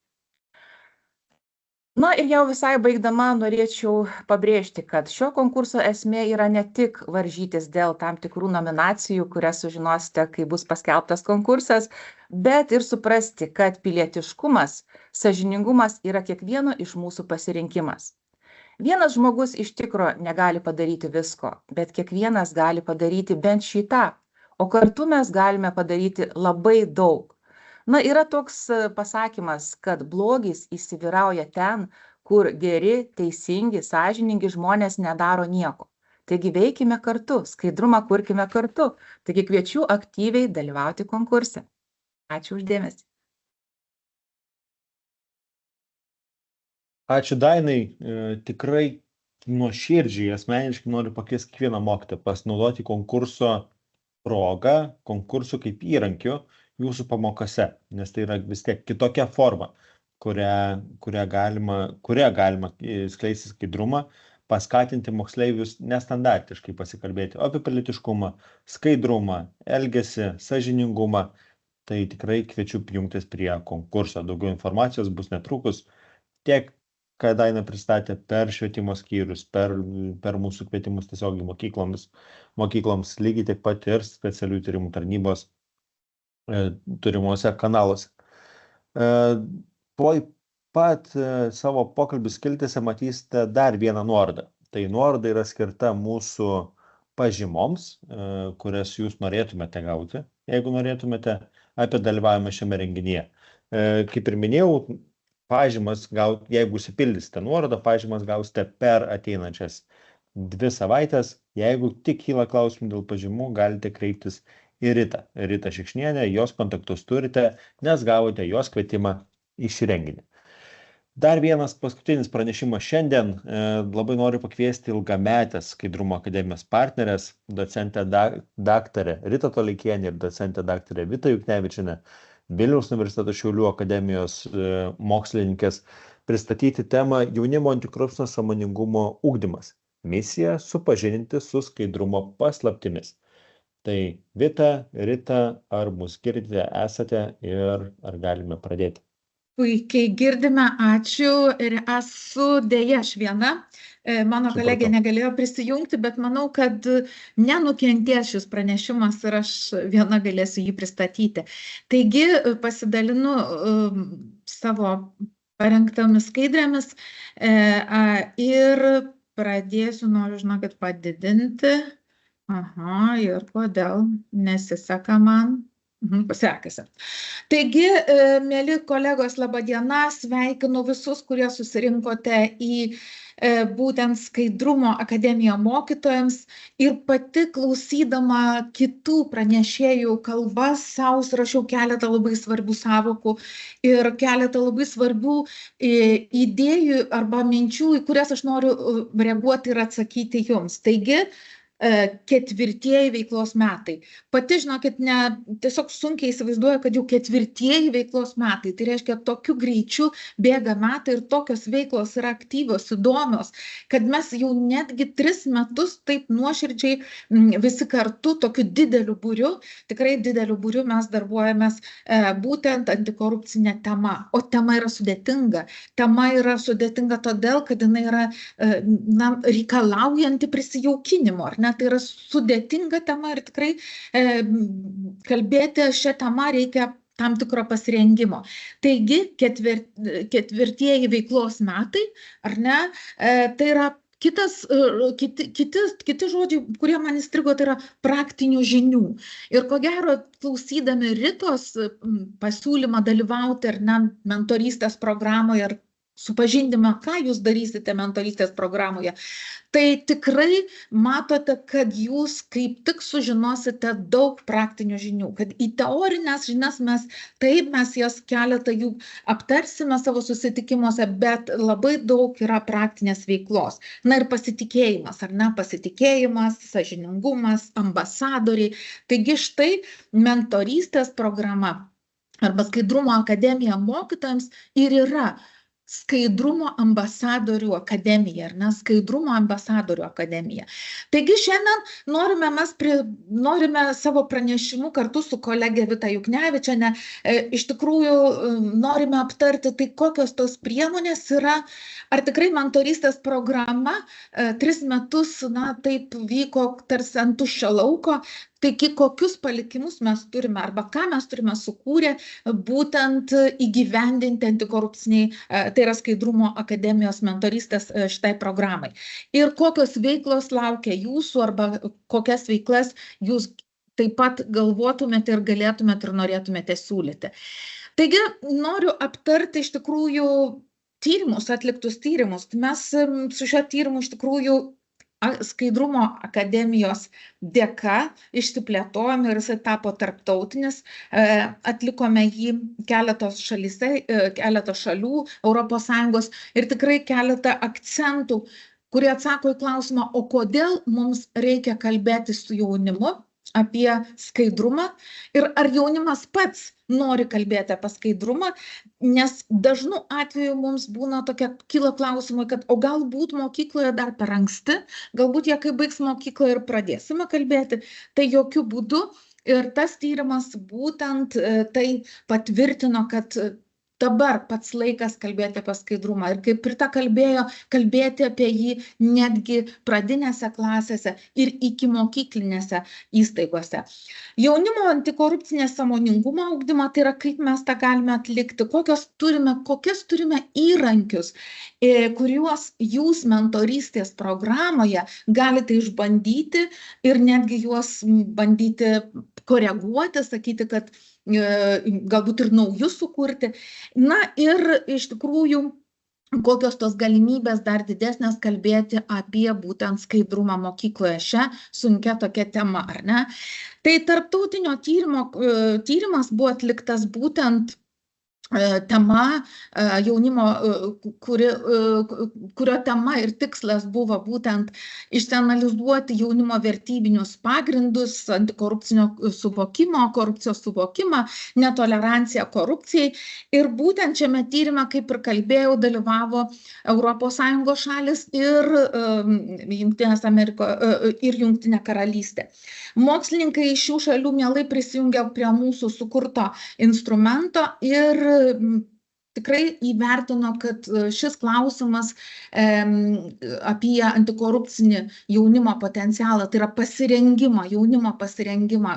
Na ir jau visai baigdama norėčiau pabrėžti, kad šio konkurso esmė yra ne tik varžytis dėl tam tikrų nominacijų, kurias sužinosite, kai bus paskelbtas konkursas, bet ir suprasti, kad pilietiškumas, sąžiningumas yra kiekvieno iš mūsų pasirinkimas. Vienas žmogus iš tikro negali padaryti visko, bet kiekvienas gali padaryti bent šį tą, o kartu mes galime padaryti labai daug. Na, yra toks pasakymas, kad blogis įsivyrauja ten, kur geri, teisingi, sąžiningi žmonės nedaro nieko. Taigi veikime kartu, skaidrumą kurkime kartu. Taigi kviečiu aktyviai dalyvauti konkurse. Ačiū uždėmesį. Ačiū Dainai, tikrai nuoširdžiai, asmeniškai noriu pakviesti kiekvieną mokytoją pasinaudoti konkurso progą, konkursų kaip įrankiu jūsų pamokose, nes tai yra vis tiek kitokia forma, kuria galima skleisti skaidrumą, paskatinti moksleivius nestandartiškai pasikalbėti apie pilietiškumą, skaidrumą, elgesį, sąžiningumą. Tai tikrai kviečiu jungtis prie konkurso. Daugiau informacijos bus netrukus tiek, ką Daina pristatė per švietimo skyrius, per mūsų kvietimus tiesiog mokykloms, lygiai tiek pat ir specialiųjų tyrimų tarnybos turimuose kanaluose. Tuoj pat savo pokalbių skiltyse matysite dar vieną nuorodą. Tai nuoroda yra skirta mūsų pažymoms, kurias jūs norėtumėte gauti, jeigu norėtumėte apie dalyvavimą šiame renginyje. Kaip ir minėjau, pažymas gauti, jeigu užsipildysite nuorodą, pažymas gausite per ateinančias 2 savaitės. Jeigu tik kyla klausimų dėl pažymų, galite kreiptis į Ritą Šikšnienę, jos kontaktus turite, nes gavote jos kvietimą į šį renginį. Dar vienas paskutinis pranešimas šiandien. Labai noriu pakviesti ilgametės Skaidrumo akademijos partnerės, docentę daktarę Ritą Toleikienę ir docentę daktarę Vitą Juknevičienę, Vilniaus universiteto Šiaulių akademijos mokslininkės, pristatyti temą jaunimo antikorupcinio sąmoningumo ugdymas. Misija supažindinti su skaidrumo paslaptimis. Tai Vita, Rita, ar mus girdite, esate ir ar galime pradėti? Puikiai girdime, ačiū ir esu dėja aš viena. Mano kolegė negalėjo prisijungti, bet manau, kad nenukentės šis pranešimas ir aš viena galėsiu jį pristatyti. Taigi pasidalinu savo parengtomis skaidrėmis ir pradėsiu, noriu, žinokit, padidinti. Aha, ir kodėl nesiseka man? Sekasi. Taigi, mėly kolegos, laba diena, sveikinu visus, kurie susirinkote į būtent Skaidrumo akademiją mokytojams ir pati klausydama kitų pranešėjų kalbas, sau surašiau keletą labai svarbių sąvokų ir keletą labai svarbių idėjų arba minčių, į kurias aš noriu reaguoti ir atsakyti jums. Taigi, ketvirtieji veiklos metai. Pati, žinokit, tiesiog sunkiai įsivaizduoju, kad jau ketvirtieji veiklos metai. Tai reiškia, tokiu greičiu bėga metai ir tokios veiklos yra aktyvios, įdomios, kad mes jau netgi 3 metus taip nuoširdžiai visi kartu tokiu dideliu būriu, tikrai dideliu būriu mes darbuojamės būtent antikorupcinė tema. O tema yra sudėtinga. Tema yra sudėtinga todėl, kad jinai yra reikalaujanti prisijaukinimo, ar ne? Tai yra sudėtinga tema ir tikrai kalbėti šią temą reikia tam tikro pasirengimo. Taigi, ketvirtieji veiklos metai, ar ne, tai yra kiti žodžiai, kurie man įstrigo, tai yra praktinių žinių. Ir ko gero, klausydami Ritos pasiūlymą dalyvauti ar ne mentorystės programoje, ar supažindimą, ką jūs darysite mentorystės programoje, tai tikrai matote, kad jūs kaip tik sužinosite daug praktinių žinių, kad į teorinės žinias mes jas keletą jų aptarsime savo susitikimuose, bet labai daug yra praktinės veiklos. Na ir pasitikėjimas, ar ne? Pasitikėjimas, sąžiningumas, ambasadoriai. Taigi štai mentorystės programa arba Skaidrumo akademija mokytojams ir yra Skaidrumo ambasadorių akademija, ar ne? Skaidrumo ambasadorių akademija. Taigi šiandien norime savo pranešimu kartu su kolegė Vita Juknevičiene iš tikrųjų norime aptarti tai, kokios tos priemonės yra, ar tikrai mentorystės programa 3 metus, taip vyko tarsi ant tuščio lauko. Taigi, kokius palikimus mes turime arba ką mes turime sukūrę būtent įgyvendinti antikorupciniai, tai yra Skaidrumo akademijos mentorystės šitai programai. Ir kokios veiklos laukia jūsų arba kokias veiklas jūs taip pat galvotumėte ir galėtumėte ir norėtumėte siūlyti. Taigi, noriu aptarti iš tikrųjų atliktus tyrimus. Mes su šio tyrimu iš tikrųjų Skaidrumo akademijos dėka išsiplėtojome ir jisai tapo tarptautinis. Atlikome jį keletos šalių ES ir tikrai keletą akcentų, kurie atsako į klausimą, o kodėl mums reikia kalbėti su jaunimu apie skaidrumą ir ar jaunimas pats nori kalbėti apie skaidrumą, nes dažnu atveju mums būna kyla klausimai, kad o galbūt mokykloje dar per anksti, galbūt jie kai baigs mokyklą ir pradėsime kalbėti, tai jokių būdų. Ir tas tyrimas būtent tai patvirtino, kad dabar pats laikas kalbėti apie skaidrumą. Ir kaip Rita kalbėjo, kalbėti apie jį netgi pradinėse klasėse ir iki mokyklinėse įstaigose. Jaunimo antikorupcinės sąmoningumo ugdymą, tai yra kaip mes tą galime atlikti, kokias turime įrankius, kuriuos jūs mentorystės programoje galite išbandyti ir netgi juos bandyti koreguoti, sakyti, kad galbūt ir naujus sukurti. Na ir iš tikrųjų, kokios tos galimybės dar didesnės kalbėti apie būtent skaidrumą mokykloje šią sunkia tokia tema, ar ne? Tai tarptautinio tyrimas buvo atliktas būtent tema jaunimo, kurio tema ir tikslas buvo būtent išsianalizuoti jaunimo vertybinius pagrindus, antikorupcinio suvokimo, korupcijos suvokimą, netoleranciją korupcijai. Ir būtent šiame tyrime, kaip ir kalbėjau, dalyvavo ES šalis ir Jungtinė karalystė. Mokslininkai iš šių šalių mielai prisijungė prie mūsų sukurto instrumento ir tikrai įvertino, kad šis klausimas apie antikorupcinį jaunimo potencialą, tai yra jaunimo pasirengimą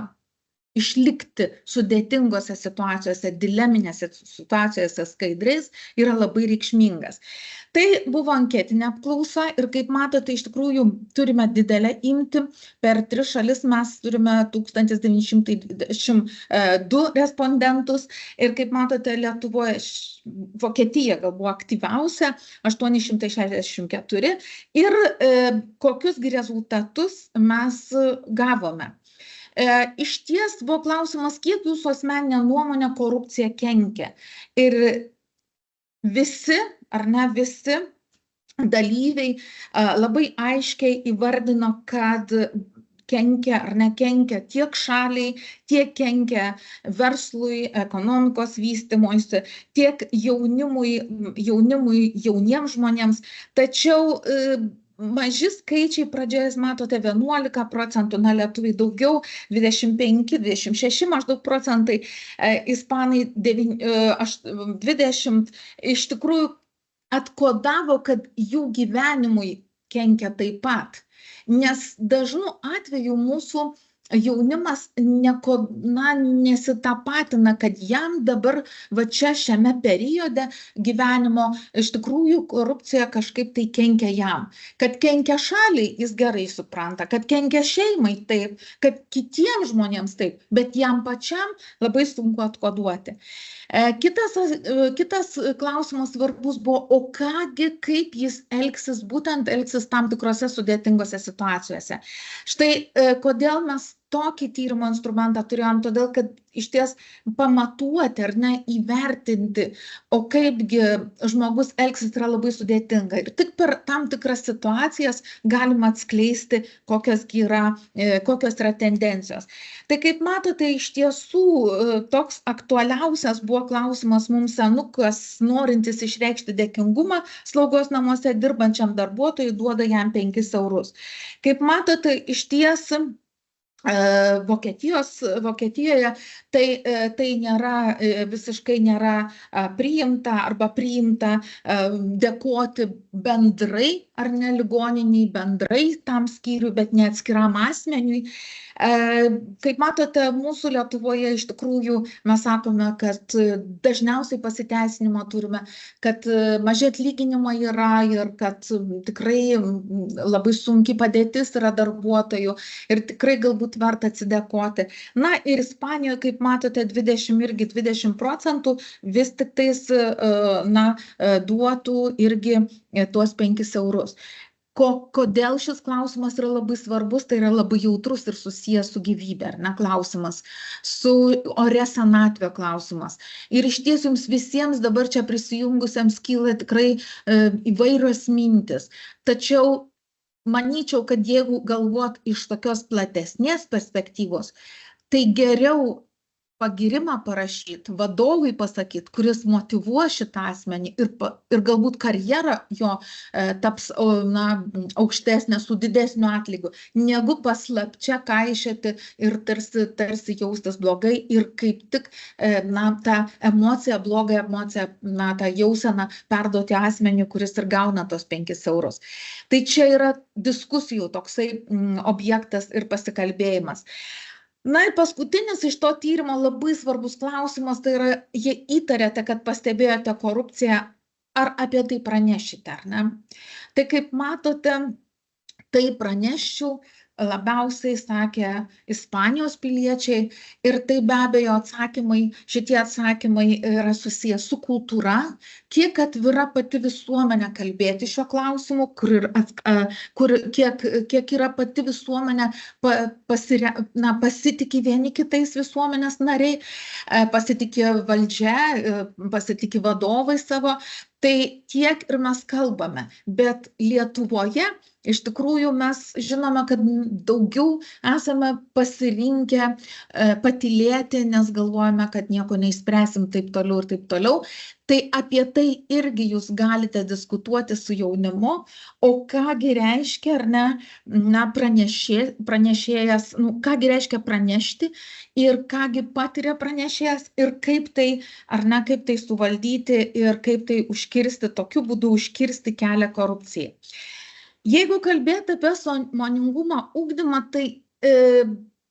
išlikti sudėtingose situacijose, dileminėse situacijose skaidriais, yra labai reikšmingas. Tai buvo anketinė apklausa ir kaip matote, iš tikrųjų turime didelę imtį. Per 3 šalis mes turime 1922 respondentus ir kaip matote, Lietuvoje, Vokietija gal buvo aktyviausia, 864 ir kokius rezultatus mes gavome. Iš ties buvo klausimas, kiek jūsų asmeninė nuomonė korupcija kenkia. Ir visi dalyviai labai aiškiai įvardino, kad kenkia ar nekenkia tiek šaliai, tiek kenkia verslui, ekonomikos vystymuisi, tiek jauniems žmonėms. Tačiau maži skaičiai pradžioje, matote, 11%, na lietuviai daugiau, 25, 26 maždaug procentai, ispanai 20, iš tikrųjų atkodavo, kad jų gyvenimui kenkia taip pat. Nes dažnu atveju mūsų jaunimas nesitapatina, kad jam dabar va čia šiame periode gyvenimo iš tikrųjų korupcija kažkaip tai kenkia jam. Kad kenkia šaliai, jis gerai supranta, kad kenkia šeimai taip, kad kitiems žmonėms taip, bet jam pačiam labai sunku atkoduoti. Kitas klausimas svarbus buvo, o kągi, kaip jis elgsis tam tikrose sudėtingose situacijose. Štai kodėl mes tokį tyrimo instrumentą turėjom, todėl kad iš ties pamatuoti ar ne įvertinti, o kaipgi žmogus elgsis yra labai sudėtinga. Ir tik per tam tikras situacijas galima atskleisti, kokios yra tendencijos. Tai kaip matote, iš tiesų toks aktualiausias buvo klausimas mums senukas, norintis išreikšti dėkingumą slaugos namuose dirbančiam darbuotojui, duoda jam 5 eurus. Kaip matote, iš ties Vokietijoje tai nėra, visiškai nėra priimta dėkoti bendrai ar ne ligoniniai, bendrai tam skyriui, bet ne atskiram asmeniui. Kaip matote, mūsų Lietuvoje iš tikrųjų mes sakome, kad dažniausiai pasiteisinimą turime, kad maži atlyginimai yra ir kad tikrai labai sunki padėtis yra darbuotojų ir tikrai galbūt verta atsidėkoti. Na ir Ispanijoje, kaip matote, 20% vis tik tais duotų irgi tuos 5 eurus. Kodėl šis klausimas yra labai svarbus, tai yra labai jautrus ir susijęs su gyvybe, ar ne, klausimas, su ore senatvė klausimas. Ir iš ties jums visiems dabar čia prisijungusiems kyla tikrai įvairios mintis. Tačiau manyčiau, kad jeigu galvot iš tokios platesnės perspektyvos, tai geriau pagirimą parašyti, vadovui pasakyti, kuris motyvuos šitą asmenį ir galbūt karjera jo taps aukštesnė su didesniu atlygiu, negu paslapčia kaišėti ir tarsi jaustis blogai ir kaip tik tą emociją, blogą emociją, tą jauseną perduoti asmeniui, kuris ir gauna tos 5 eurus. Tai čia yra diskusijų toksai objektas ir pasikalbėjimas. Na ir paskutinis iš to tyrimo labai svarbus klausimas, tai yra, jei įtarėte, kad pastebėjote korupciją, ar apie tai pranešite, ar ne? Tai kaip matote, tai praneščiau, labiausiai sakė Ispanijos piliečiai ir tai be abejo šitie atsakymai yra susijęs su kultūra, kiek atvira pati visuomenė kalbėti šiuo klausimu, kiek yra pati visuomenė pasitiki vieni kitais visuomenės nariai, pasitiki valdžia, pasitiki vadovai savo, tai tiek ir mes kalbame, bet Lietuvoje iš tikrųjų mes žinome, kad daugiau esame pasirinkę patylėti, nes galvojame, kad nieko neišspręsim taip toliau ir taip toliau. Tai apie tai irgi jūs galite diskutuoti su jaunimu, o kągi reiškia, ar ne, pranešėjas, kągi reiškia pranešti ir kągi patiria pranešėjas ir kaip tai, ar ne, kaip tai suvaldyti ir kaip tai užkirsti, tokiu būdu užkirsti kelią korupcijai. Jeigu kalbėti apie sąmoningumo ugdymą, tai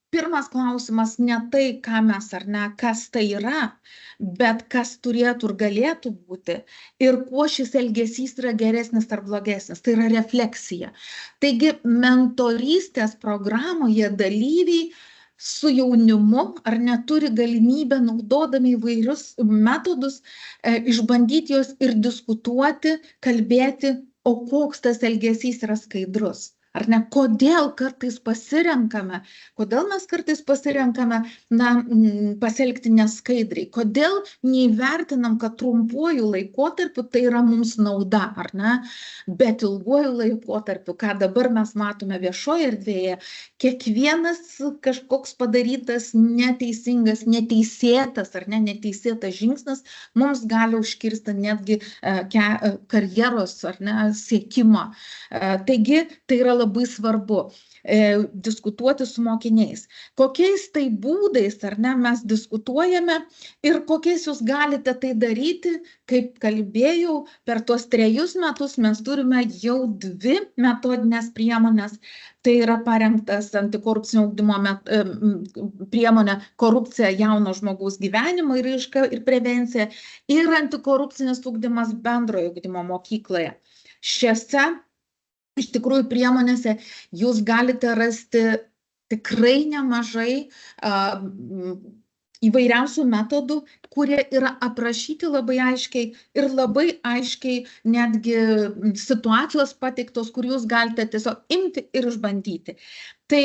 pirmas klausimas ne tai, ką mes ar ne, kas tai yra, bet kas turėtų ir galėtų būti ir kuo šis elgesys yra geresnis ar blogesnis, tai yra refleksija. Taigi mentorystės programoje dalyviai su jaunimu ar neturi galimybę, naudodami įvairius metodus, išbandyti juos ir diskutuoti, kalbėti, o koks tas elgesys yra skaidrus. Ar ne? Kodėl kartais pasirenkame, pasielgti neskaidriai? Kodėl neįvertinam, kad trumpuoju laikotarpiu tai yra mums nauda, ar ne? Bet ilguoju laikotarpiu, ką dabar mes matome viešoje erdvėje, kiekvienas kažkoks padarytas neteisingas, neteisėtas ar ne, neteisėtas žingsnis mums gali užkirsti netgi karjeros ar ne, siekimą. Taigi tai yra labai svarbu diskutuoti su mokiniais. Kokiais tai būdais ar ne mes diskutuojame ir kokiais jūs galite tai daryti, kaip kalbėjau, per tuos 3 metus mes turime jau 2 metodinės priemonės. Tai yra parengtas antikorupcinio ugdymo priemonė korupcija jauno žmogaus gyvenimo raiška ir prevencija ir antikorupcinis ugdymas bendrojo ugdymo mokykloje. Šiose iš tikrųjų priemonėse jūs galite rasti tikrai nemažai įvairiausių metodų, kurie yra aprašyti labai aiškiai ir labai aiškiai netgi situacijos pateiktos, kur jūs galite tiesiog imti ir išbandyti. Tai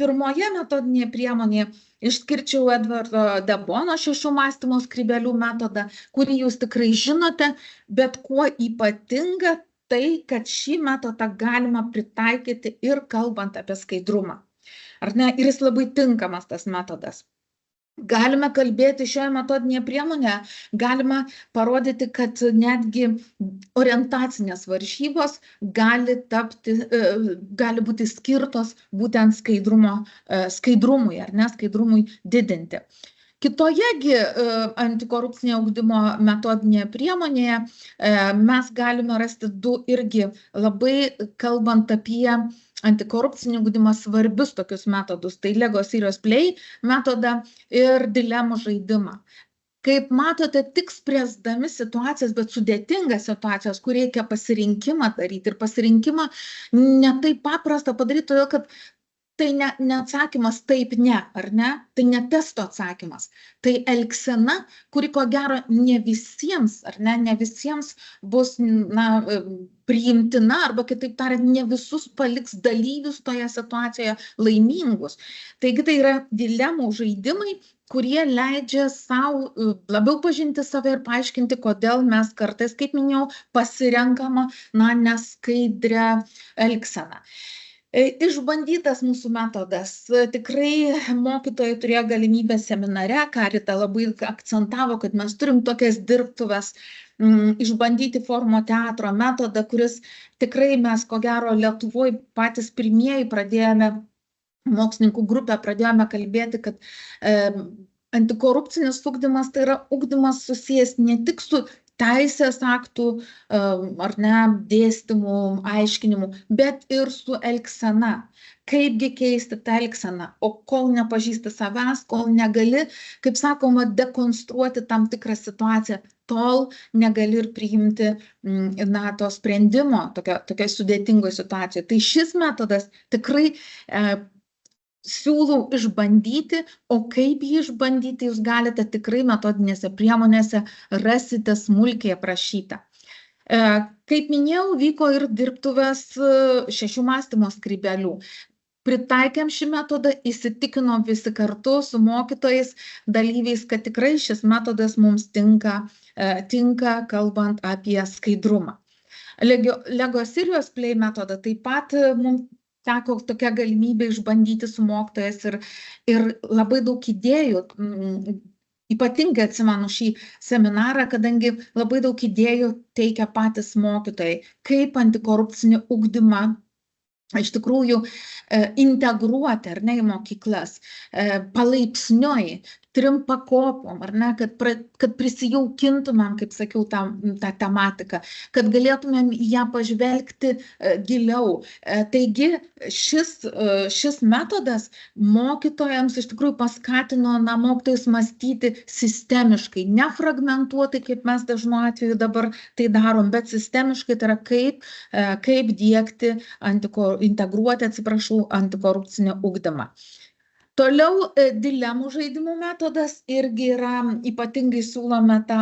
pirmoje metodinėje priemonėje išskirčiau Edvardo de Bono 6 mąstymo skrybėlių metodą, kurį jūs tikrai žinote, bet kuo ypatinga tai, kad šį metodą galima pritaikyti ir kalbant apie skaidrumą. Ar ne? Ir jis labai tinkamas tas metodas. Galime kalbėti šioje metodinėje priemonėje, galima parodyti, kad netgi orientacinės varžybos gali būti skirtos būtent skaidrumui, ar ne, skaidrumui didinti. Kitoje antikorupcinio ugdymo metodinėje priemonėje mes galime rasti 2 irgi labai kalbant apie antikorupcinį ugdymą svarbius tokius metodus, tai Lego Serious Play metodą ir dilemų žaidimą. Kaip matote, tik spręsdami situacijas, bet sudėtingas situacijas, kur reikia pasirinkimą daryti ir pasirinkimą ne taip paprasta padaryti, todėl kad tai ne atsakymas taip ne, ar ne? Tai ne testo atsakymas. Tai elgsena, kuri ko gero ne visiems, ar ne, ne visiems bus priimtina, arba kitaip tariant, ne visus paliks dalyvius toje situacijoje laimingus. Taigi tai yra dilemų žaidimai, kurie leidžia savo labiau pažinti save ir paaiškinti, kodėl mes kartais, kaip minėjau, pasirenkama neskaidrią elgseną. Išbandytas mūsų metodas. Tikrai mokytojai turėjo galimybę seminare, ką Rita labai akcentavo, kad mes turim tokias dirbtuves, išbandyti forumo teatro metodą, kuris tikrai mes, ko gero, Lietuvoje patys pirmieji pradėjome, mokslininkų grupę pradėjome kalbėti, kad antikorupcinis ugdymas tai yra ugdymas susijęs ne tik su teisės aktų ar ne dėstymų, aiškinimų, bet ir su elgsena. Kaipgi keisti tą elgseną, o kol nepažįsti savęs, kol negali, kaip sakoma, dekonstruoti tam tikrą situaciją, tol negali ir priimti to sprendimo tokia sudėtingoje situacijoje. Tai šis metodas tikrai siūlau išbandyti, o kaip jį išbandyti jūs galite tikrai metodinėse priemonėse rasite smulkiai aprašytą. Kaip minėjau, vyko ir dirbtuvės 6 mąstymo skrybėlių. Pritaikėm šį metodą, įsitikinom visi kartu su mokytojais, dalyviais, kad tikrai šis metodas mums tinka kalbant apie skaidrumą. Lego Serious Play metodą taip pat mums teko tokia galimybė išbandyti su mokytojas ir labai daug idėjų, ypatingai atsimenu šį seminarą, kadangi labai daug idėjų teikia patys mokytojai, kaip antikorupcinį ugdymą iš tikrųjų integruoti, ar ne, į mokyklas, palaipsniui, 3 pakopom, ar ne, kad prisijaukintumėm, kaip sakiau, tą tematiką, kad galėtumėm ją pažvelgti giliau. Taigi šis metodas mokytojams iš tikrųjų paskatino mokytojus mąstyti sistemiškai, ne fragmentuotai, kaip mes dažnu atveju dabar tai darom, bet sistemiškai, tai yra kaip diegti, integruoti, antikorupcinį ugdymą. Toliau dilemų žaidimų metodas irgi yra, ypatingai siūlome tą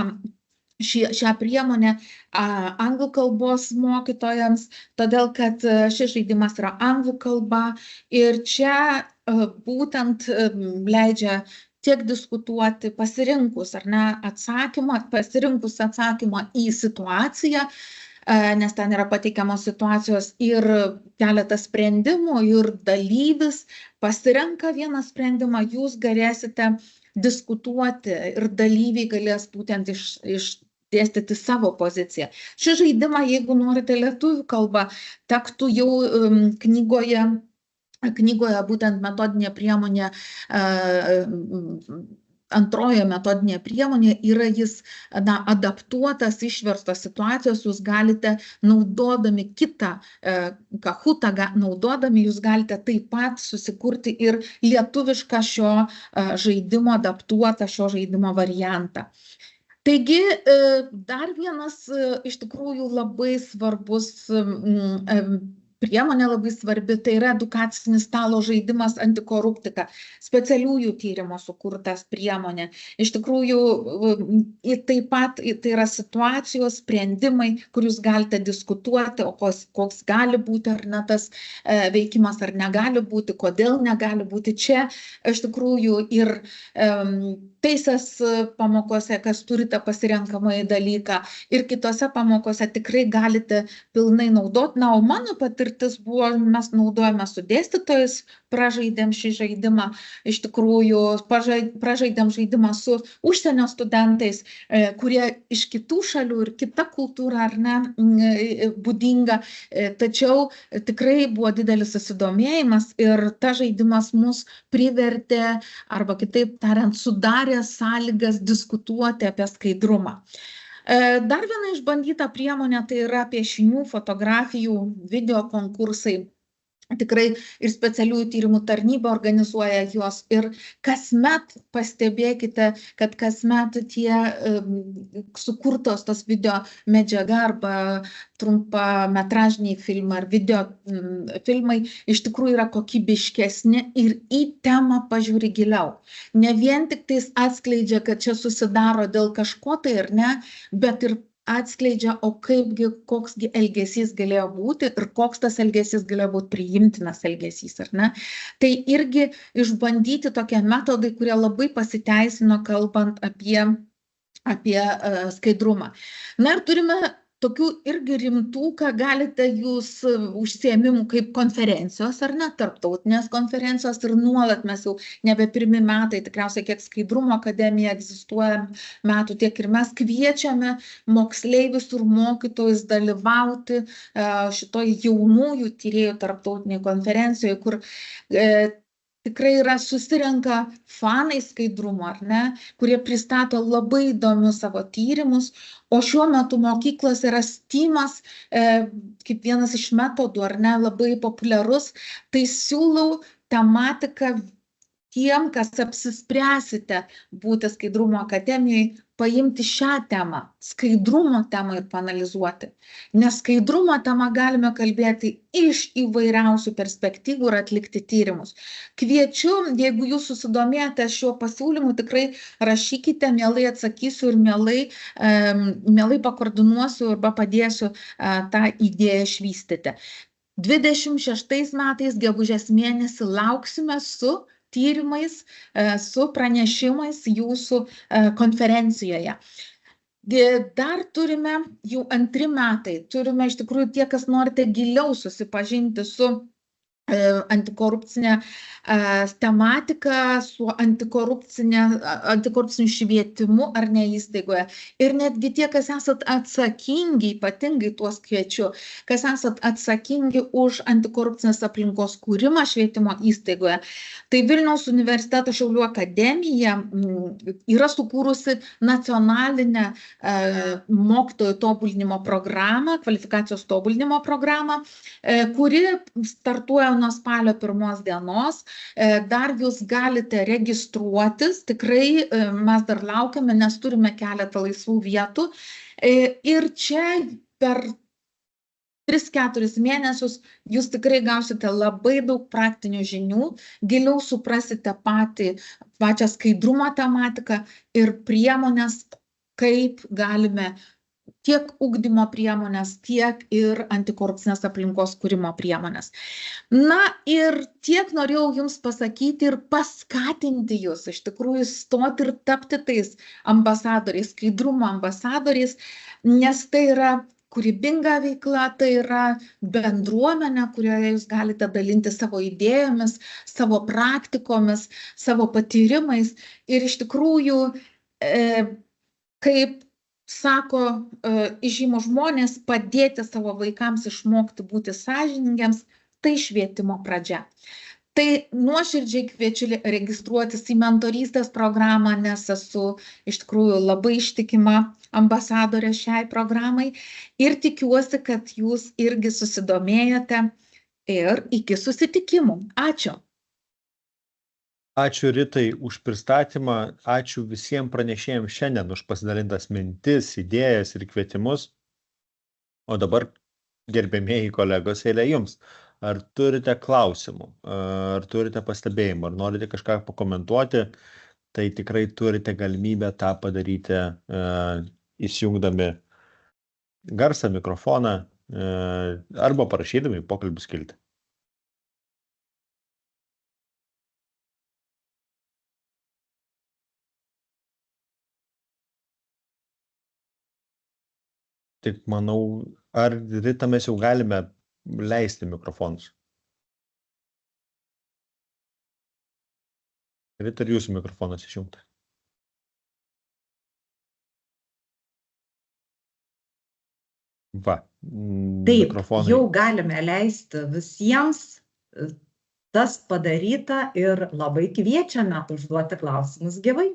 šią priemonę anglų kalbos mokytojams, todėl kad šis žaidimas yra anglų kalba ir čia būtent leidžia tiek diskutuoti pasirinkus, ar ne, pasirinkus atsakymą į situaciją, nes ten yra pateikiamos situacijos ir keletas sprendimų ir dalyvis pasirenka vieną sprendimą, jūs galėsite diskutuoti ir dalyviai galės būtent išdėstyti savo poziciją. Šį žaidimą, jeigu norite lietuvių kalbą, tektų jau knygoje būtent metodinė priemonė, antroje metodinė priemonė yra jis adaptuotas, išverstos situacijos, jūs galite naudodami kitą Kahutą, naudodami jūs galite taip pat susikurti ir lietuvišką šio žaidimo, adaptuotą šio žaidimo variantą. Taigi, dar vienas iš tikrųjų labai svarbus priemonė labai svarbi, tai yra edukacinis stalo žaidimas Antikoruptika, specialiųjų tyrimų sukurtas priemonė. Iš tikrųjų, taip pat tai yra situacijos, sprendimai, kur jūs galite diskutuoti, o koks gali būti, ar ne tas veikimas, ar negali būti, kodėl negali būti. Čia iš tikrųjų ir teisės pamokose, kas turite pasirenkamąjį dalyką, ir kitose pamokose tikrai galite pilnai naudoti. Na, o mano patirtis buvo, mes naudojame su dėstytojais, pražaidėm šį žaidimą, iš tikrųjų pražaidėm žaidimą su užsienio studentais, kurie iš kitų šalių ir kita kultūra, ar ne, būdinga, tačiau tikrai buvo didelis susidomėjimas ir ta žaidimas mus privertė, arba kitaip tariant, sudarė sąlygas diskutuoti apie skaidrumą. Dar viena išbandyta priemonė tai yra piešinių, fotografijų, video konkursai. Tikrai ir specialiųjų tyrimų tarnyba organizuoja juos ir kasmet pastebėkite, kad kasmet tie sukurtos tos video medžiaga arba trumpametražiniai filmai ar video filmai iš tikrųjų yra kokybiškesni ir į temą pažiūri giliau. Ne vien tik tais atskleidžia, kad čia susidaro dėl kažko tai ar ne, bet ir atskleidžia, o koksgi elgesys galėjo būti ir koks tas elgesys galėjo būti priimtinas elgesys, ar ne? Tai irgi išbandyti tokie metodai, kurie labai pasiteisino, kalbant apie skaidrumą. Na ir turime tokių irgi rimtų, ką galite jūs užsiėmimų kaip konferencijos, ar ne, tarptautinės konferencijos, ir nuolat mes jau nebe pirmi metai, tikriausiai kiek Skaidrumo akademija egzistuoja metų, tiek ir mes kviečiame moksleivius ir mokytojus dalyvauti šitoj jaunųjų tyrėjų tarptautiniai konferencijoje, kur tikrai susirenka fanai skaidrumo, ar ne, kurie pristato labai įdomius savo tyrimus, o šiuo metu mokyklose yra STEAM-as kaip vienas iš metodų, ar ne, labai populiarus, tai siūlau tematiką tiem, kas apsispręsite būti Skaidrumo akademijoje, paimti šią temą, skaidrumo temą ir paanalizuoti. Nes skaidrumo temą galime kalbėti iš įvairiausių perspektyvų ir atlikti tyrimus. Kviečiu, jeigu jūs susidomėjote šiuo pasiūlymu, tikrai rašykite, mielai atsakysiu ir mielai pakoordinuosiu arba padėsiu tą idėją išvystyti. 26 metais, gegužės mėnesį, lauksime su tyrimais, su pranešimais jūsų konferencijoje. Dar turime jau 2 metai, turime iš tikrųjų tie, kas norite giliau susipažinti su antikorupcinė tematika, su antikorupciniu švietimu ar ne įstaigoje. Ir netgi tie, kas esat atsakingi, ypatingai tuos kviečiu, kas esat atsakingi už antikorupcinės aplinkos kūrimą švietimo įstaigoje. Tai Vilniaus universiteto Šiaulių akademija yra sukūrusi nacionalinę mokytojų tobulinimo programą, kvalifikacijos tobulinimo programą, kuri startuoja nuo spalio 1 dienos. Dar jūs galite registruotis, tikrai mes dar laukiame, nes turime keletą laisvų vietų. Ir čia per 3-4 mėnesius jūs tikrai gausite labai daug praktinių žinių, giliau suprasite pačią skaidrumo tematiką ir priemonės, kaip galime tiek ugdymo priemonės, tiek ir antikorupcinės aplinkos kūrimo priemonės. Na ir tiek norėjau Jums pasakyti ir paskatinti Jūs iš tikrųjų stoti ir tapti tais ambasadoriais, skaidrumo ambasadoriais, nes tai yra kūrybinga veikla, tai yra bendruomenė, kurioje Jūs galite dalinti savo idėjomis, savo praktikomis, savo patyrimais ir iš tikrųjų, kaip sako įžymūs žmonės, padėti savo vaikams išmokti būti sąžiningiams, tai švietimo pradžia. Tai nuoširdžiai kviečiu registruotis į mentorystės programą, nes esu iš tikrųjų labai ištikima ambasadorė šiai programai ir tikiuosi, kad Jūs irgi susidomėjote ir iki susitikimų. Ačiū. Ačiū Ritai už pristatymą, ačiū visiems pranešėjams šiandien už pasidalintas mintis, idėjas ir kvietimus. O dabar, gerbėmieji kolegos, eilė Jums. Ar turite klausimų, ar turite pastebėjimų, ar norite kažką pakomentuoti, tai tikrai turite galimybę tą padaryti įsijungdami garsą, mikrofoną arba parašydami pokalbių skiltį. Tik manau, ar Rita mes jau galime leisti mikrofonus? Rita, ar Jūsų mikrofonas išjungtas? Va. Taip, mikrofonai. jau galime leisti visiems, tas padaryta ir labai kviečiame užduoti klausimus gyvai.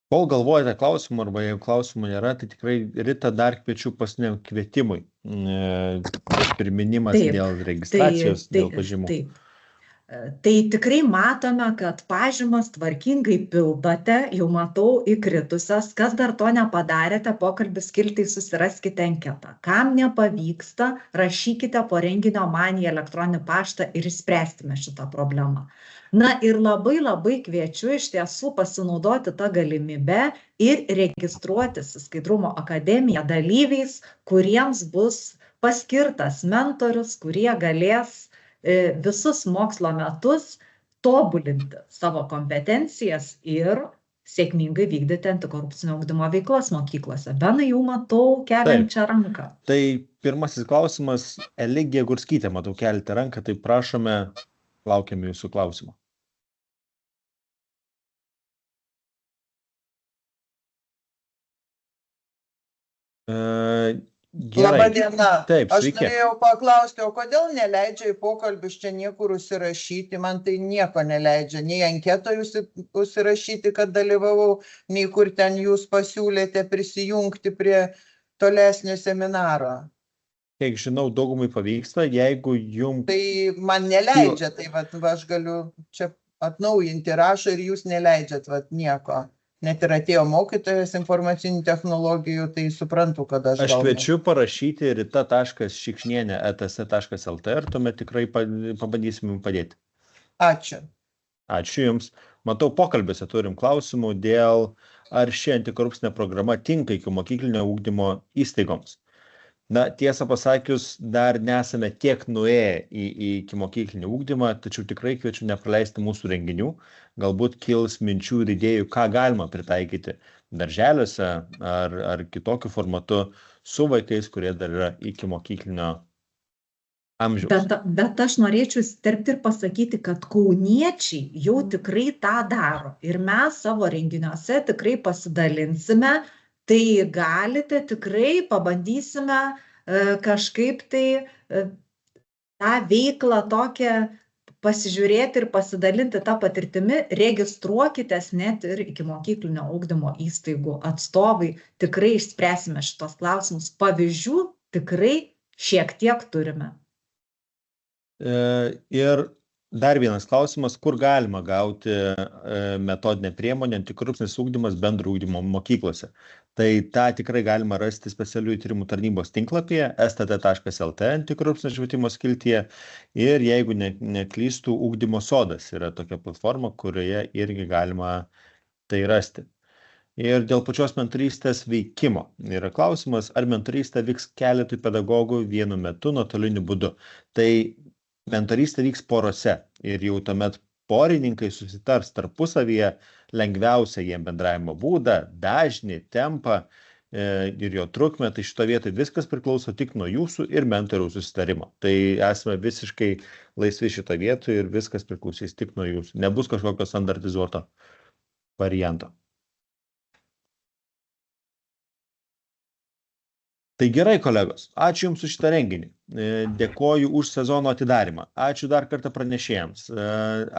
Kol galvojate klausimų arba jeigu klausimų nėra, tai tikrai Rita dar kviečiu paskutiniam kvietimui. Priminimas dėl registracijos, dėl pažymų. Taip. Tai tikrai matome, kad pažymas tvarkingai pildote, jau matau įkritusias. Kas dar to nepadarėte, pokalbių skiltį susiraskite anketą. Kam nepavyksta, rašykite po renginio man į elektroninį paštą ir išspręstime šitą problemą. Na ir labai kviečiu iš tiesų pasinaudoti tą galimybę ir registruotis į Skaidrumo akademiją dalyviais, kuriems bus paskirtas mentorius, kurie galės visus mokslo metus tobulinti savo kompetencijas ir sėkmingai vykdyti antikorupcinio ugdymo veiklas mokyklose. Benai, jau matau keliančią ranką. Tai pirmasis klausimas, Eligija Gurskytė, matau kelti ranką, tai prašome, laukiame Jūsų klausimą. Labą dieną. Taip, aš sveiki. norėjau paklausti, o kodėl neleidžia į pokalbius čia niekur užsirašyti? Man tai nieko neleidžia, nei anketą užsirašyti, kad dalyvavau, nei kur ten Jūs pasiūlėte prisijungti prie tolesnio seminaro. Kiek žinau, daugumai pavyksta, jeigu Jums... Tai man neleidžia, tai aš galiu čia atnaujinti rašą ir Jūs neleidžiat nieko. Net ir atėjo mokytojas informacinių technologijų, tai suprantu, kad aš kviečiu parašyti rita.šikšnienė@ets.lt ir tuomet tikrai pabandysim Jums padėti. Ačiū. Ačiū Jums. Matau, pokalbėse turim klausimų dėl, ar ši antikorupcinė programa tinka iki mokyklinio ugdymo įstaigoms. Na, tiesą pasakius, dar nesame tiek nuėję iki mokyklinį ugdymą, tačiau tikrai kviečiu nepraleisti mūsų renginių. Galbūt kils minčių ir idėjų, ką galima pritaikyti darželiuose ar kitokiu formatu su vaikais, kurie dar yra iki mokyklinio amžiaus. Bet aš norėčiau įsiterpti ir pasakyti, kad kauniečiai jau tikrai tą daro. Ir mes savo renginiuose tikrai pasidalinsime. Tai galite tikrai, pabandysime kažkaip tai tą veiklą tokią pasižiūrėti ir pasidalinti tą patirtimi, registruokitės net ir iki mokyklinio ugdymo įstaigų atstovai. Tikrai išspręsime šitos klausimus. Pavyzdžių tikrai šiek tiek turime. Ir Dar vienas klausimas, kur galima gauti metodinę priemonę antikorupcinis ugdymas bendro ugdymo mokyklose. Tai tą tikrai galima rasti specialiųjų tyrimų tarnybos tinklapyje stt.lt antikorupcinio švietimo skiltyje ir jeigu neklystų, ugdymo sodas yra tokia platforma, kurioje irgi galima tai rasti. Ir dėl pačios mentorystės veikimo yra klausimas, ar mentorystė vyks keletui pedagogų vienu metu nuotoliniu būdu. Tai mentorystė vyks porose ir jau tuomet porininkai susitars tarpusavyje lengviausią jiem bendravimo būdą, dažnį, tempą ir jo trukmę. Tai šito vietoje viskas priklauso tik nuo jūsų ir mentoriaus susitarimo. Tai esame visiškai laisvi šito vietoje ir viskas priklausys tik nuo jūsų. Nebus kažkokio standartizuoto varianto. Tai gerai, kolegos, ačiū Jums už šitą renginį. Dėkoju už sezono atidarimą. Ačiū dar kartą pranešėjams.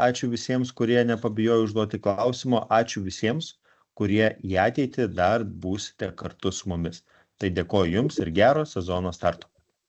Ačiū visiems, kurie nepabijojo užduoti klausimo. Ačiū visiems, kurie į ateitį dar būsite kartu su mumis. Tai dėkoju Jums ir gero sezono starto.